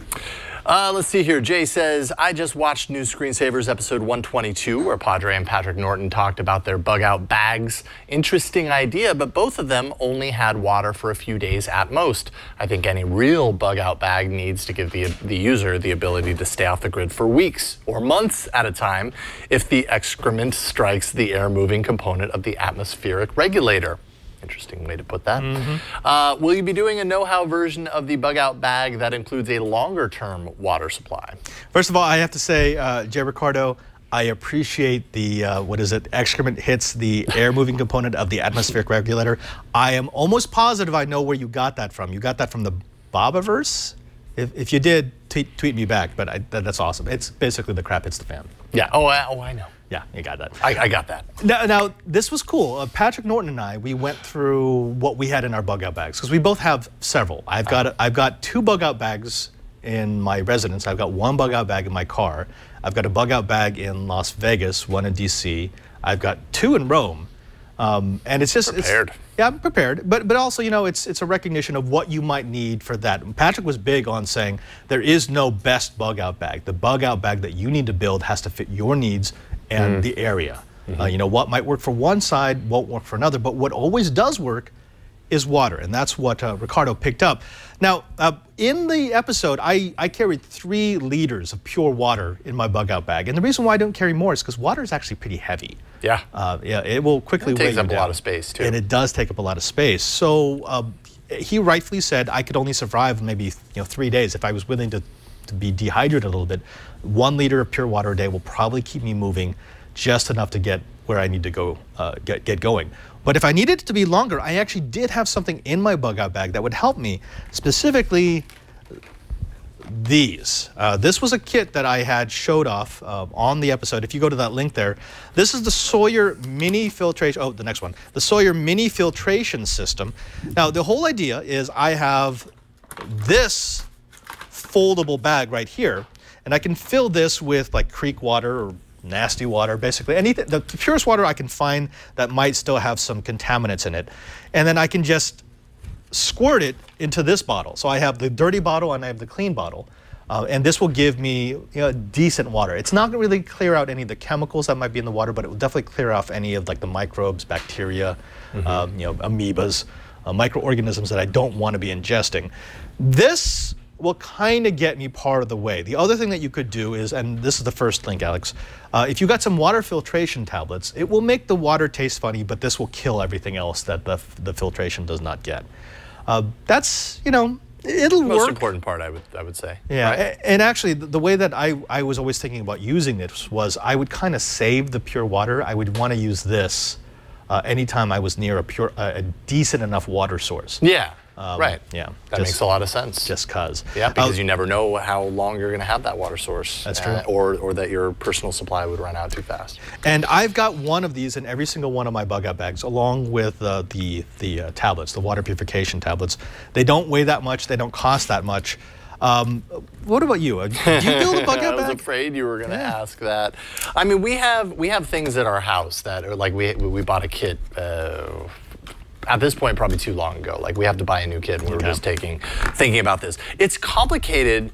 Let's see here. Jay says, I just watched New Screensavers episode 122 where Padre and Patrick Norton talked about their bug out bags. Interesting idea, but both of them only had water for a few days at most. I think any real bug out bag needs to give the user the ability to stay off the grid for weeks or months at a time if the excrement strikes the air moving component of the atmospheric regulator. Interesting way to put that. Will you be doing a know-how version of the bug-out bag that includes a longer-term water supply? First of all, I have to say, Jay Ricardo, I appreciate the, excrement hits the air-moving component of the atmospheric regulator. I am almost positive I know where you got that from. You got that from the Bobaverse? If you did, tweet me back, but that's awesome. It's basically the crap hits the fan. Yeah, I know. Yeah, you got that. I got that. Now this was cool. Patrick Norton and I, we went through what we had in our bug out bags because we both have several. I've got 2 bug out bags in my residence. I've got 1 bug out bag in my car. I've got a bug out bag in Las Vegas, 1 in DC. I've got 2 in Rome. And it's just prepared. Yeah, I'm prepared, but also, you know, it's a recognition of what you might need for that. Patrick was big on saying there is no best bug out bag. The bug out bag that you need to build has to fit your needs and the area. You know, what might work for one side won't work for another, but what always does work is water, and that's what Ricardo picked up. Now, in the episode, I carried 3 liters of pure water in my bug out bag, and the reason why I don't carry more is because water is actually pretty heavy. Yeah. Yeah, it will quickly weigh you down. It takes up a lot of space, too. And it does take up a lot of space. So he rightfully said I could only survive maybe 3 days if I was willing to be dehydrated a little bit. 1 liter of pure water a day will probably keep me moving just enough to get where I need to go, get going. But if I needed it to be longer, I actually did have something in my bug out bag that would help me, specifically these. This was a kit that I had showed off on the episode. If you go to that link there, this is the Sawyer mini filtration, the next one, the Sawyer mini filtration system. Now, the whole idea is I have this foldable bag right here, and I can fill this with like creek water or nasty water, basically anything, the purest water I can find that might still have some contaminants in it, and then I can just squirt it into this bottle. So I have the dirty bottle and I have the clean bottle, and this will give me decent water. It's not going to really clear out any of the chemicals that might be in the water, but it will definitely clear off any of like the microbes, bacteria, amoebas, microorganisms that I don't want to be ingesting. This will kind of get me part of the way. The other thing that you could do is, and this is the first link, Alex, if you got some water filtration tablets, it will make the water taste funny, but this will kill everything else that the filtration does not get. That's, it'll work. The most important part, I would say. Yeah, right? And actually, the way that I was always thinking about using this was I would kind of save the pure water. I would want to use this anytime I was near a decent enough water source. Yeah. Right. Yeah. That makes a lot of sense. Just cause. Yeah, because you never know how long you're going to have that water source. That's true. Or that your personal supply would run out too fast. And I've got one of these in every single one of my bug out bags, along with the tablets, the water purification tablets. They don't weigh that much. They don't cost that much. What about you? Do you build a bug out bag? I was afraid you were going to ask that. I mean, we have things at our house that are like we bought a kit. At this point, probably too long ago. Like, we have to buy a new kit, and we were just thinking about this. It's complicated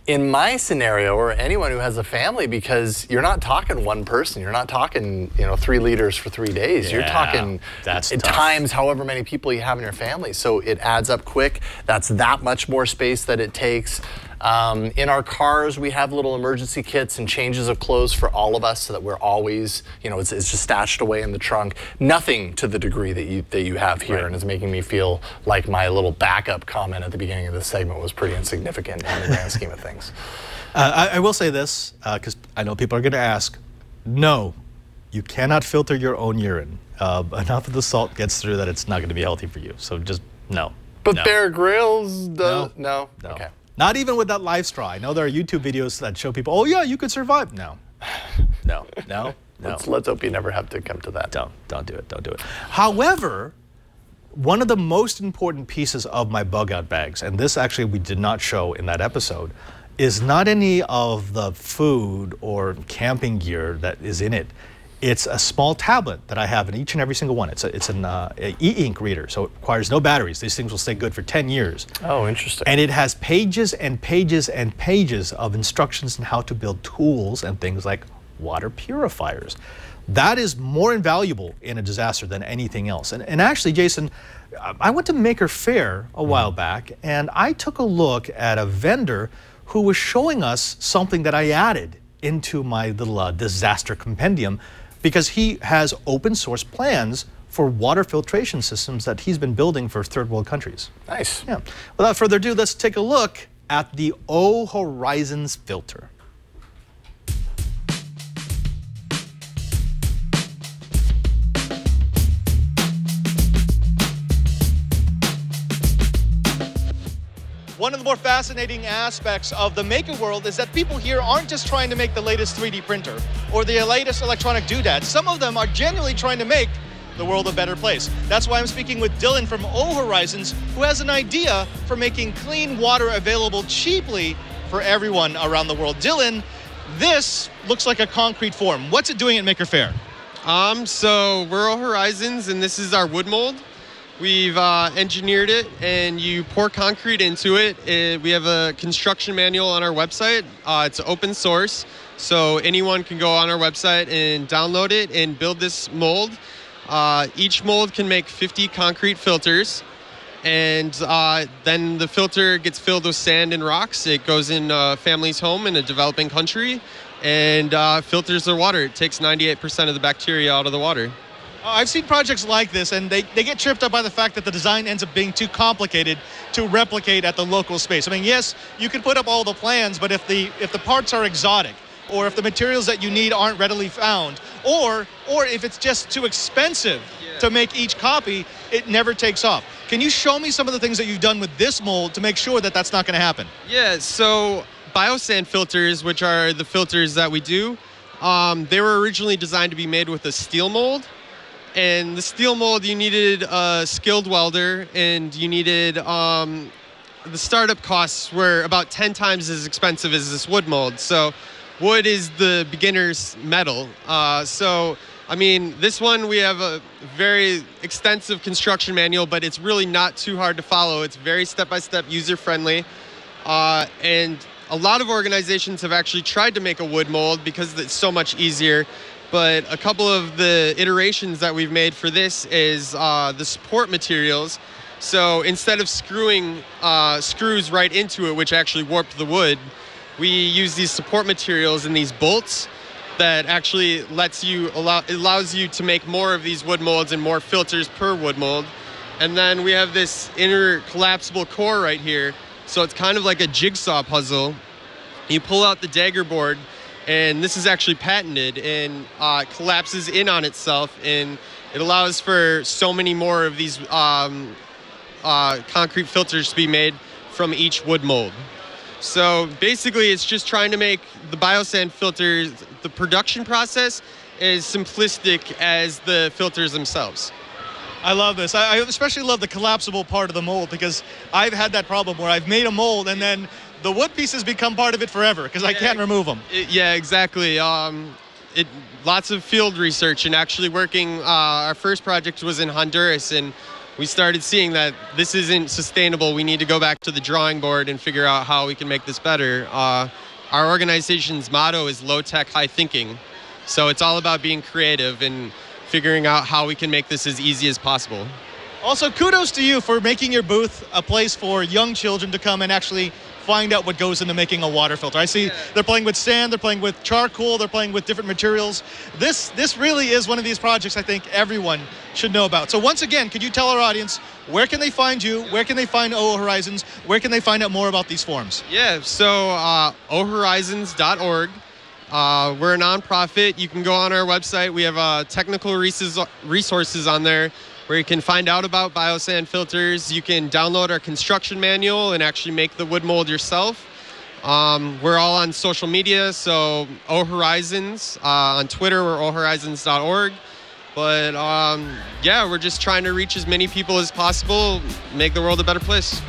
in my scenario, or anyone who has a family, because you're not talking one person. You're not talking, 3 liters for 3 days. You're talking times however many people you have in your family. So it adds up quick. That's that much more space that it takes. In our cars, we have little emergency kits and changes of clothes for all of us so that we're always, it's just stashed away in the trunk. Nothing to the degree that you have here, and it's making me feel like my little backup comment at the beginning of this segment was pretty insignificant in the grand scheme of things. I will say this, because I know people are going to ask, no, you cannot filter your own urine. Enough of the salt gets through that it's not going to be healthy for you. So just no. But Bear Grylls does? No. Okay. Not even with that live straw. I know there are YouTube videos that show people, oh yeah, you could survive. No. Let's hope you never have to come to that. Don't do it. Don't do it. However, one of the most important pieces of my bug out bags, and this actually we did not show in that episode, is not any of the food or camping gear that is in it. It's a small tablet that I have in each and every single one. It's an e-ink reader, so it requires no batteries. These things will stay good for 10 years. Oh, interesting. And it has pages and pages and pages of instructions on how to build tools and things like water purifiers. That is more invaluable in a disaster than anything else. And actually, Jason, I went to Maker Faire a while back, and I took a look at a vendor who was showing us something that I added into my little disaster compendium, because he has open source plans for water filtration systems that he's been building for third world countries. Nice. Yeah. Without further ado, let's take a look at the O Horizons filter. One of the more fascinating aspects of the maker world is that people here aren't just trying to make the latest 3D printer or the latest electronic doodad. Some of them are genuinely trying to make the world a better place. That's why I'm speaking with Dylan from O Horizons, who has an idea for making clean water available cheaply for everyone around the world. Dylan, this looks like a concrete form. What's it doing at Maker Faire? So we're O Horizons, and this is our wood mold. We've engineered it, and you pour concrete into it. We have a construction manual on our website. It's open source, so anyone can go on our website and download it and build this mold. Each mold can make 50 concrete filters, and then the filter gets filled with sand and rocks. It goes in a family's home in a developing country and filters their water. It takes 98% of the bacteria out of the water. I've seen projects like this, and they get tripped up by the fact that the design ends up being too complicated to replicate at the local space. I mean, yes, you can put up all the plans, but if the parts are exotic, or if the materials that you need aren't readily found, or if it's just too expensive to make each copy, it never takes off. Can you show me some of the things that you've done with this mold to make sure that that's not going to happen? Yeah, so biosand filters, which are the filters that we do, they were originally designed to be made with a steel mold. And the steel mold, you needed a skilled welder, and you needed, the startup costs were about 10 times as expensive as this wood mold. So wood is the beginner's metal. So, I mean, this one, we have a very extensive construction manual, but it's really not too hard to follow. It's very step-by-step, user-friendly. And a lot of organizations have actually tried to make a wood mold because it's so much easier. But a couple of the iterations that we've made for this is the support materials. So instead of screwing screws right into it, which actually warped the wood, we use these support materials and these bolts that actually allows you to make more of these wood molds and more filters per wood mold. And then we have this inner collapsible core right here. So it's kind of like a jigsaw puzzle. You pull out the dagger board, and this is actually patented, and collapses in on itself, and it allows for so many more of these concrete filters to be made from each wood mold. So basically, it's just trying to make the biosand filters, the production process, as simplistic as the filters themselves. I love this. I especially love the collapsible part of the mold, because I've had that problem where I've made a mold and then the wood pieces become part of it forever because I can't remove them. Yeah, exactly. Lots of field research and actually working. Our first project was in Honduras, and we started seeing that this isn't sustainable. We need to go back to the drawing board and figure out how we can make this better. Our organization's motto is low tech, high thinking. So it's all about being creative and figuring out how we can make this as easy as possible. Also, kudos to you for making your booth a place for young children to come and actually find out what goes into making a water filter. I see they're playing with sand, they're playing with charcoal, they're playing with different materials. This really is one of these projects I think everyone should know about. So once again, could you tell our audience, where can they find you? Where can they find O Horizons? Where can they find out more about these forms? Yeah, so ohorizons.org. We're a nonprofit. You can go on our website. We have technical resources on there where you can find out about biosand filters. You can download our construction manual and actually make the wood mold yourself. We're all on social media, so O Horizons. On Twitter, we're ohorizons.org. But yeah, we're just trying to reach as many people as possible, make the world a better place.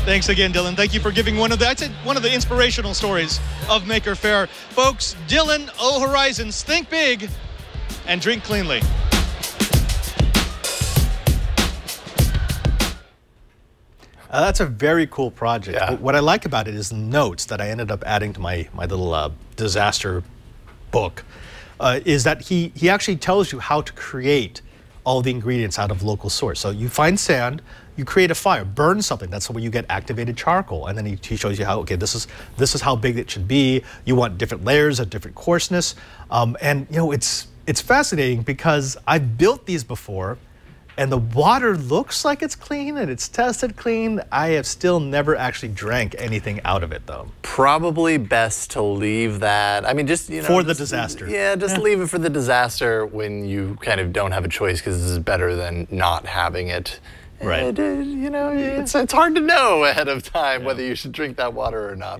Thanks again, Dylan. Thank you for giving one of the inspirational stories of Maker Faire. Folks, Dylan, O Horizons, think big, and drink cleanly. That's a very cool project. Yeah. What I like about it is the notes that I ended up adding to my little disaster book, is that he actually tells you how to create all the ingredients out of local source. So you find sand, you create a fire, burn something. That's the way you get activated charcoal. And then he shows you how, okay, this is how big it should be. You want different layers of different coarseness. And you know, it's fascinating because I've built these before, and the water looks like it's clean and it's tested clean. I have still never actually drank anything out of it, though. Probably best to leave that. I mean, just, you know, for the disaster. Yeah, just leave it for the disaster when you kind of don't have a choice, because this is better than not having it. Right. You know, it's hard to know ahead of time whether you should drink that water or not.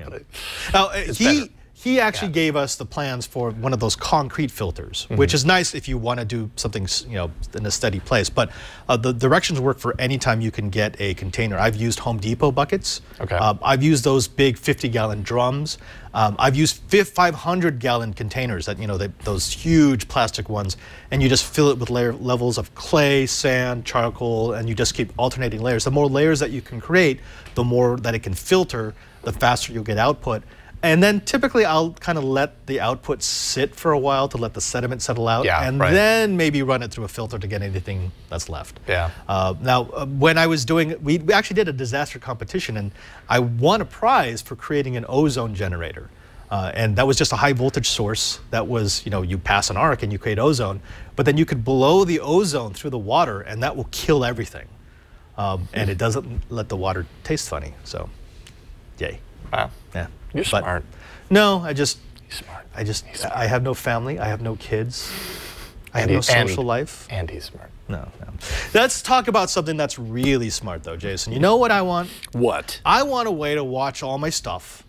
But he actually gave us the plans for one of those concrete filters, which is nice if you want to do something, you know, in a steady place. But the directions work for any time you can get a container. I've used Home Depot buckets. Okay. I've used those big 50-gallon drums. I've used 500-gallon containers, that, you know, those huge plastic ones, and you just fill it with levels of clay, sand, charcoal, and you just keep alternating layers. The more layers that you can create, the more that it can filter, the faster you'll get output. And then typically I'll kind of let the output sit for a while to let the sediment settle out, then maybe run it through a filter to get anything that's left. Yeah. Now, when I was doing, we actually did a disaster competition, and I won a prize for creating an ozone generator. And that was just a high voltage source that was, you know, you pass an arc and you create ozone, but then you could blow the ozone through the water and that will kill everything. And it doesn't let the water taste funny, so yay. Wow. Yeah. You're smart. No, He's smart. I have no family. I have no kids. I have no social life. And he's smart. No. Let's talk about something that's really smart, though, Jason. You know what I want? What? I want a way to watch all my stuff,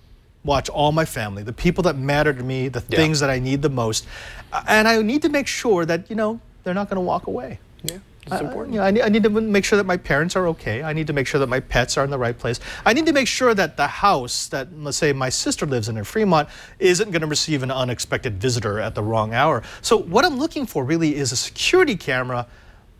watch all my family, the people that matter to me, the things that I need the most. And I need to make sure that, you know, they're not going to walk away. Yeah. It's important. You know, I need to make sure that my parents are okay. I need to make sure that my pets are in the right place. I need to make sure that the house that, let's say, my sister lives in Fremont isn't going to receive an unexpected visitor at the wrong hour. So what I'm looking for really is a security camera,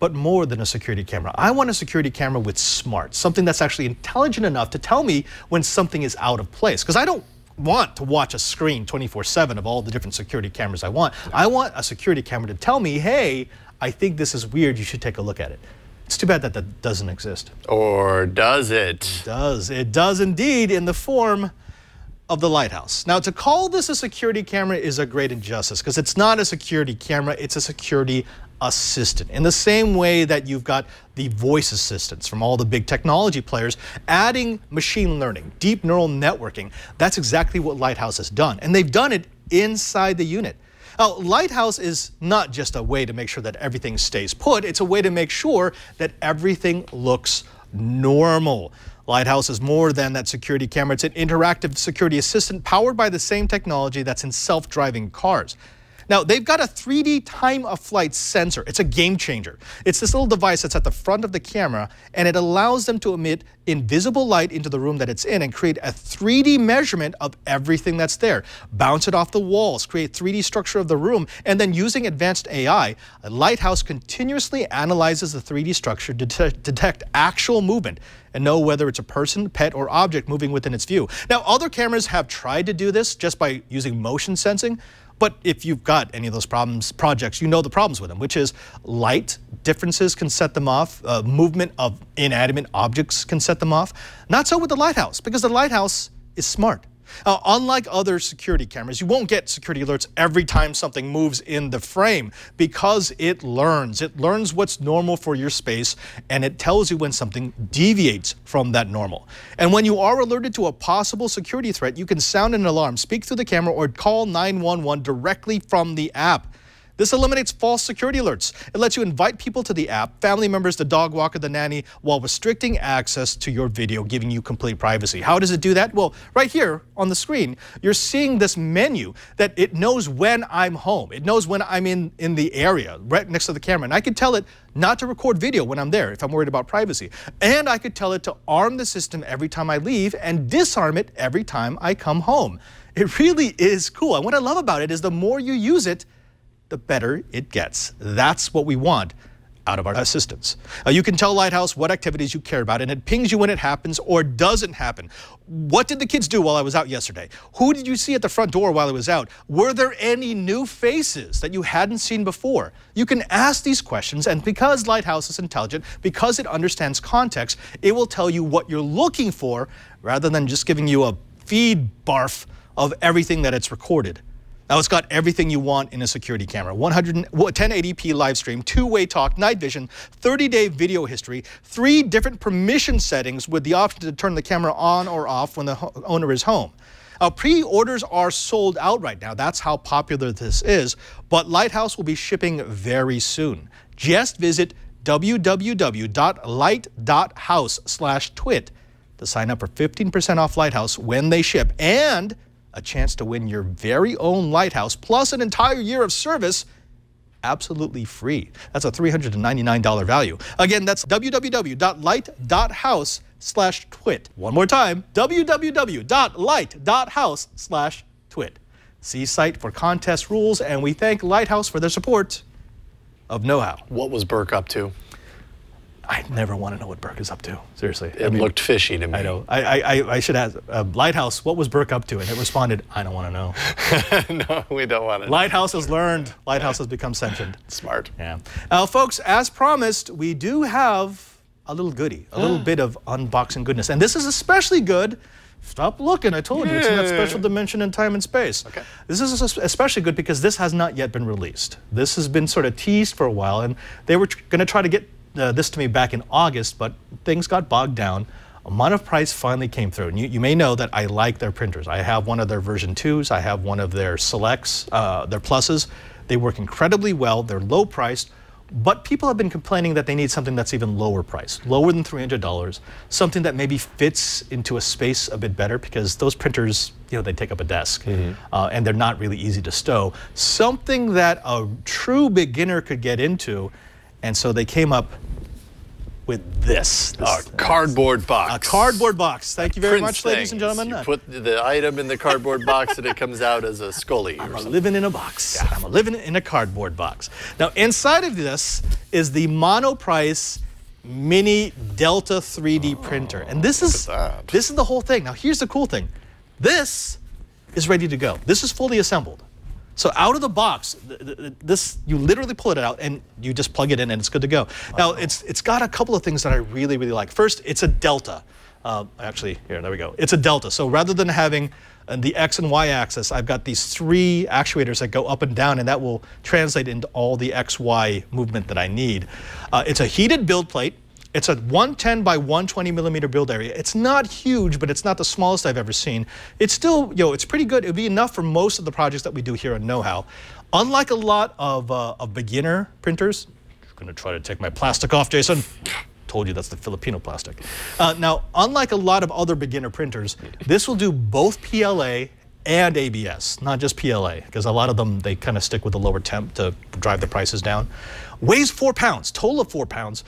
but more than a security camera. I want a security camera with smarts, something that's actually intelligent enough to tell me when something is out of place. Because I don't want to watch a screen 24/7 of all the different security cameras I want. I want a security camera to tell me, hey, I think this is weird, you should take a look at it. It's too bad that that doesn't exist. Or does it? It does. It does indeed, in the form of the Lighthouse. Now, to call this a security camera is a great injustice, because it's not a security camera, it's a security assistant. In the same way that you've got the voice assistants from all the big technology players adding machine learning, deep neural networking, that's exactly what Lighthouse has done. And they've done it inside the unit. Now, Lighthouse is not just a way to make sure that everything stays put, it's a way to make sure that everything looks normal. Lighthouse is more than that security camera. It's an interactive security assistant powered by the same technology that's in self-driving cars. Now, they've got a 3D time-of-flight sensor. It's a game changer. It's this little device that's at the front of the camera, and it allows them to emit invisible light into the room that it's in and create a 3D measurement of everything that's there. Bounce it off the walls, create 3D structure of the room, and then using advanced AI, Lighthouse continuously analyzes the 3D structure to detect actual movement and know whether it's a person, pet, or object moving within its view. Now, other cameras have tried to do this just by using motion sensing, but if you've got any of those projects, you know the problems with them, which is light differences can set them off, movement of inanimate objects can set them off. Not so with the Lighthouse, because the Lighthouse is smart. Unlike other security cameras, you won't get security alerts every time something moves in the frame, because it learns. It learns what's normal for your space, and it tells you when something deviates from that normal. And when you are alerted to a possible security threat, you can sound an alarm, speak through the camera, or call 911 directly from the app. This eliminates false security alerts. It lets you invite people to the app, family members, the dog walker, the nanny, while restricting access to your video, giving you complete privacy. How does it do that? Well, right here on the screen, you're seeing this menu that it knows when I'm home. It knows when I'm in the area, right next to the camera. And I could tell it not to record video when I'm there if I'm worried about privacy. And I could tell it to arm the system every time I leave and disarm it every time I come home. It really is cool. And what I love about it is the more you use it, the better it gets. That's what we want out of our assistants. You can tell Lighthouse what activities you care about, and it pings you when it happens or doesn't happen. What did the kids do while I was out yesterday? Who did you see at the front door while I was out? Were there any new faces that you hadn't seen before? You can ask these questions, and because Lighthouse is intelligent, because it understands context, it will tell you what you're looking for rather than just giving you a feed barf of everything that it's recorded. Now, it's got everything you want in a security camera. 1080p live stream, two-way talk, night vision, 30-day video history, 3 different permission settings with the option to turn the camera on or off when the owner is home. Pre-orders are sold out right now. That's how popular this is. But Lighthouse will be shipping very soon. Just visit www.light.house/twit to sign up for 15% off Lighthouse when they ship, and a chance to win your very own Lighthouse plus an entire year of service absolutely free. That's a $399 value. Again, that's www.light.house/twit. One more time, www.light.house/twit. See site for contest rules, and we thank Lighthouse for their support of Know How. What was Burke up to? I never want to know what Burke is up to. Seriously. It looked fishy to me. I know. I should ask Lighthouse, what was Burke up to? And it responded, I don't want to know. No, we don't want to. Lighthouse has learned. Lighthouse has become sentient. Smart. Yeah. Folks, as promised, we do have a little goodie, a little bit of unboxing goodness. And this is especially good. Stop looking. I told you. It's in that special dimension in time and space. Okay. This is especially good because this has not yet been released. This has been sort of teased for a while, and they were going to try to get this to me back in August, but things got bogged down. MonoPrice finally came through. And you may know that I like their printers. I have one of their version 2s. I have one of their selects, their pluses. They work incredibly well. They're low priced, but people have been complaining that they need something that's even lower priced, lower than $300, something that maybe fits into a space a bit better, because those printers, you know, they take up a desk, and they're not really easy to stow. Something that a true beginner could get into. And so they came up with this. A cardboard box. A cardboard box. Thank you very much, ladies and gentlemen. You put the item in the cardboard box and it comes out as a Scully. I'm living in a box. Yeah. I'm living in a cardboard box. Now, inside of this is the MonoPrice Mini Delta 3D printer. And this is the whole thing. Now, here's the cool thing. This is ready to go. This is fully assembled. So out of the box, you literally pull it out and you just plug it in and it's good to go. Now, it's got a couple of things that I really, really like. First, it's a Delta. Actually, here, there we go. It's a Delta. So rather than having the X and Y axis, I've got these 3 actuators that go up and down, and that will translate into all the XY movement that I need. It's a heated build plate. It's a 110 by 120 millimeter build area. It's not huge, but it's not the smallest I've ever seen. It's still, it's pretty good. It'll be enough for most of the projects that we do here on Know How. Unlike a lot of beginner printers, I'm gonna try to take my plastic off, Jason. Told you that's the Filipino plastic. Now, unlike a lot of other beginner printers, this will do both PLA and ABS, not just PLA, because a lot of them, they kind of stick with the lower temp to drive the prices down. Weighs 4 pounds, total of 4 pounds.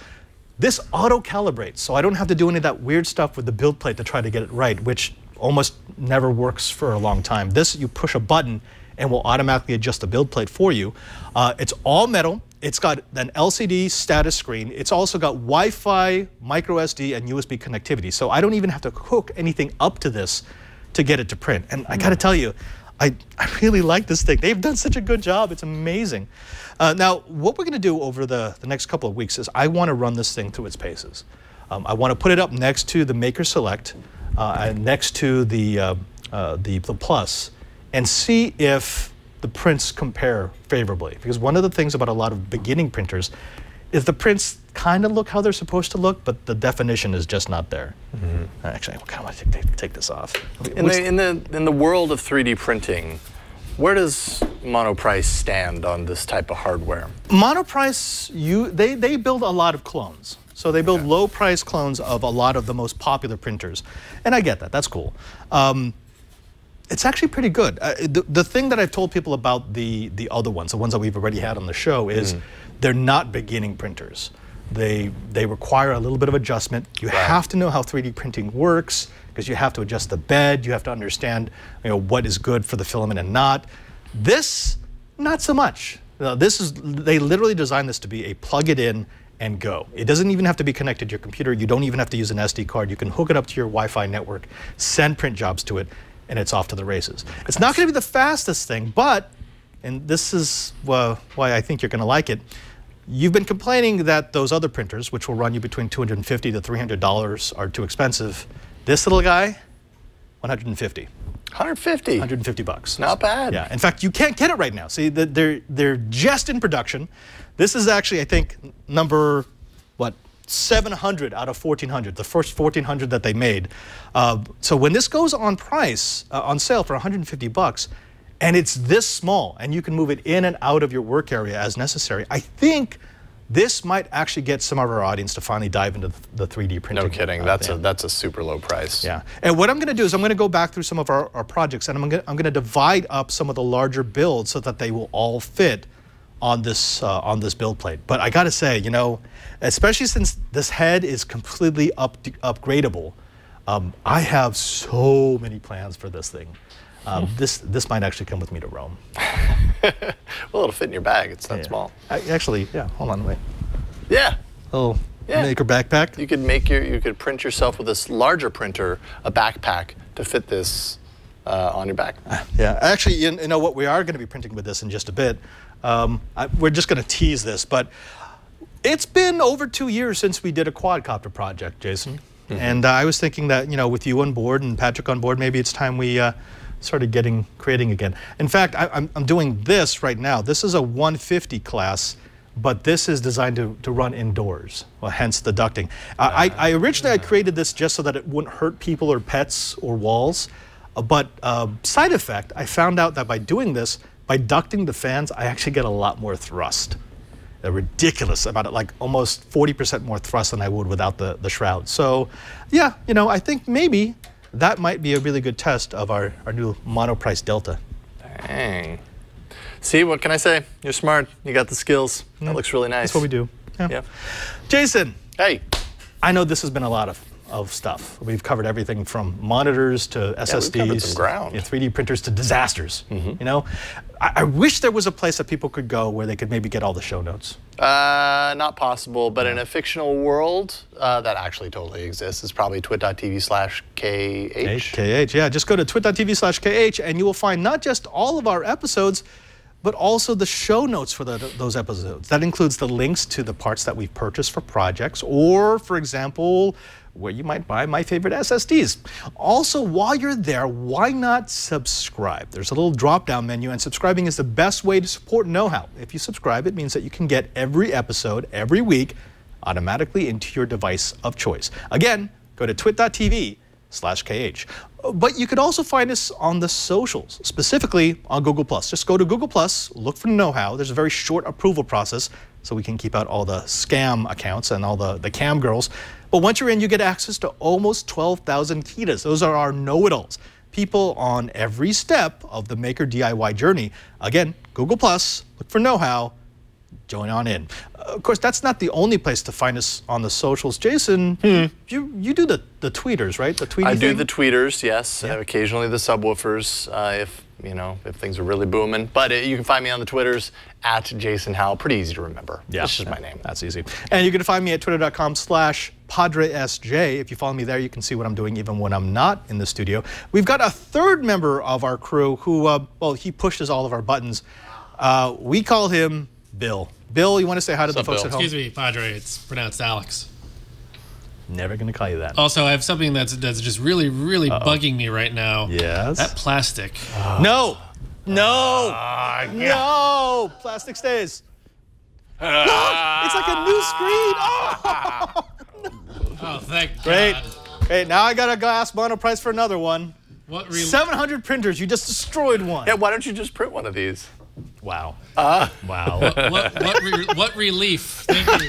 This auto-calibrates, so I don't have to do any of that weird stuff with the build plate to try to get it right, which almost never works for a long time. This, you push a button and will automatically adjust the build plate for you. It's all metal. It's got an LCD status screen. It's also got Wi-Fi, micro SD, and USB connectivity. So I don't even have to hook anything up to this to get it to print. And I gotta tell you, I really like this thing. They've done such a good job. It's amazing. Now, what we're going to do over the next couple of weeks is I want to run this thing through its paces. I want to put it up next to the Maker Select and next to the Plus and see if the prints compare favorably. Because one of the things about a lot of beginning printers is the prints kind of look how they're supposed to look, but the definition is just not there. Actually, I kind of want to take this off. In the world of 3D printing, where does MonoPrice stand on this type of hardware? MonoPrice, they build a lot of clones. So they build low-price clones of a lot of the most popular printers. And I get that. That's cool. It's actually pretty good. The thing that I've told people about the other ones, the ones that we've already had on the show, is they're not beginning printers. They require a little bit of adjustment. You have to know how 3D printing works, because you have to adjust the bed. You have to understand what is good for the filament and not. This, not so much. They literally designed this to be a plug it in and go. It doesn't even have to be connected to your computer. You don't even have to use an SD card. You can hook it up to your Wi-Fi network, send print jobs to it, and it's off to the races. It's not going to be the fastest thing, but, and this is why I think you're going to like it, you've been complaining that those other printers, which will run you between $250 to $300, are too expensive. This little guy, $150. 150. 150 bucks. Not bad. Yeah. In fact, you can't get it right now. See, they're just in production. This is actually, I think, number 700 out of 1,400. The first 1,400 that they made. So when this goes on on sale for 150 bucks, and it's this small, and you can move it in and out of your work area as necessary, I think this might actually get some of our audience to finally dive into the 3D printing. No kidding. That's a super low price. Yeah. And what I'm going to do is I'm going to go back through some of our projects, and I'm going to divide up some of the larger builds so that they will all fit on this build plate. But I got to say, you know, especially since this head is completely upgradable, I have so many plans for this thing. This might actually come with me to Rome. Well, it'll fit in your bag. It's not small. Actually, yeah. Hold on, wait. Yeah. Oh, maker backpack. You could print yourself with this larger printer a backpack to fit this on your back. Yeah. Actually, you know what? We are going to be printing with this in just a bit. We're just going to tease this, but it's been over 2 years since we did a quadcopter project, Jason. And I was thinking that, you know, with you on board and Patrick on board, maybe it's time we started creating again. In fact, I'm doing this right now. This is a 150 class, but this is designed to run indoors, well, hence the ducting. I originally created this just so that it wouldn't hurt people or pets or walls, but side effect, I found out that by doing this, by ducting the fans, I actually get a lot more thrust. A ridiculous amount, like almost 40% more thrust than I would without the shroud. So yeah, you know, I think maybe that might be a really good test of our new MonoPrice Delta. Dang. See, what can I say? You're smart. You got the skills. That looks really nice. That's what we do. Yeah. Jason. Hey. I know this has been a lot of stuff. We've covered everything from monitors to SSDs, we've covered some ground. 3D printers to disasters. You know, I wish there was a place that people could go where they could maybe get all the show notes. Not possible, but in a fictional world, that actually totally exists. It's probably twit.tv/KH. KH, yeah. Just go to twit.tv/KH and you will find not just all of our episodes, but also the show notes for those episodes. That includes the links to the parts that we've purchased for projects, or, for example, where you might buy my favorite SSDs. Also, while you're there, why not subscribe? There's a little drop-down menu, and subscribing is the best way to support Know-How. If you subscribe, it means that you can get every episode every week automatically into your device of choice. Again, go to twit.tv/KH. But you could also find us on the socials, specifically on Google+. Just go to Google+, look for Know-How. There's a very short approval process, so we can keep out all the scam accounts and all the cam girls. But once you're in, you get access to almost 12,000 Kitas. Those are our know-it-alls, people on every step of the maker DIY journey. Again, Google+, look for Know-How, join on in. Of course, that's not the only place to find us on the socials. Jason, you do the tweeters, right? The tweeting I do thing? the tweeters, yes. Yeah. Occasionally the subwoofers, if things are really booming. But you can find me on the Twitters at Jason Howell. Pretty easy to remember. Yeah, That's just my name. That's easy. And you can find me at twitter.com/PadreSJ. If you follow me there, you can see what I'm doing even when I'm not in the studio. We've got a third member of our crew who, he pushes all of our buttons. We call him Bill. Bill, you want to say hi to the folks Bill? at home? Excuse me, Padre. It's pronounced Alex. Never going to call you that. Also, I have something that's just really bugging me right now. Yes? That plastic. No! No! No! Plastic stays. Look! It's like a new screen! Oh, thank Great. God. Great, now I got a glass MonoPrice for another one. What 700 printers, you just destroyed one. Yeah, why don't you just print one of these? Wow. Wow. what relief. Thank you.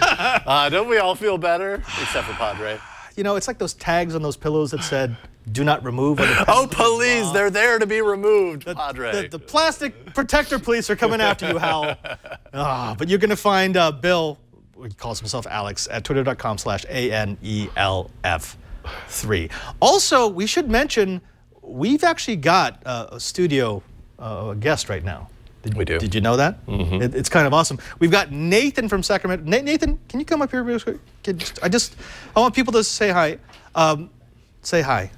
Don't we all feel better? Except for Padre. You know, it's like those tags on those pillows that said, do not remove. Oh, police, they're there to be removed, Padre. The plastic protector police are coming after you, Hal. But you're going to find Bill, he calls himself Alex, at twitter.com/ANELF3. Also, we should mention, we've actually got a studio guest right now. We do. Did you know that? It's kind of awesome. We've got Nathan from Sacramento. Nathan, can you come up here real quick? I want people to say hi. Say hi.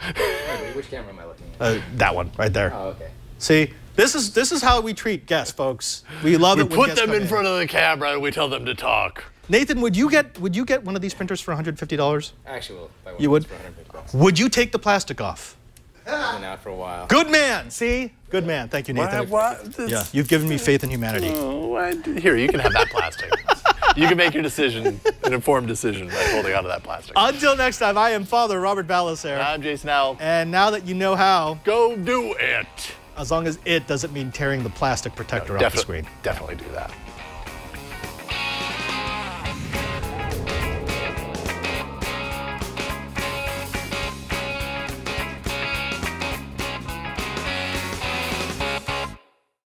Wait, which camera am I looking at? That one, right there. Oh, okay. See, this is how we treat guests, folks. We love it when We put guests them come in front of the camera and we tell them to talk. Nathan, would you get one of these printers for $150? Actually, well, if I You would? for $150. Would you take the plastic off? I've been out for a while. Good man. See? Good man. Thank you, Nathan. Yeah, you've given me faith in humanity. Here, you can have that plastic. You can make your decision, an informed decision, by holding onto that plastic. Until next time, I am Father Robert Balaser. I'm Jason Howell. And now that you know how, Go do it. as long as it doesn't mean tearing the plastic protector off the screen. Definitely do that.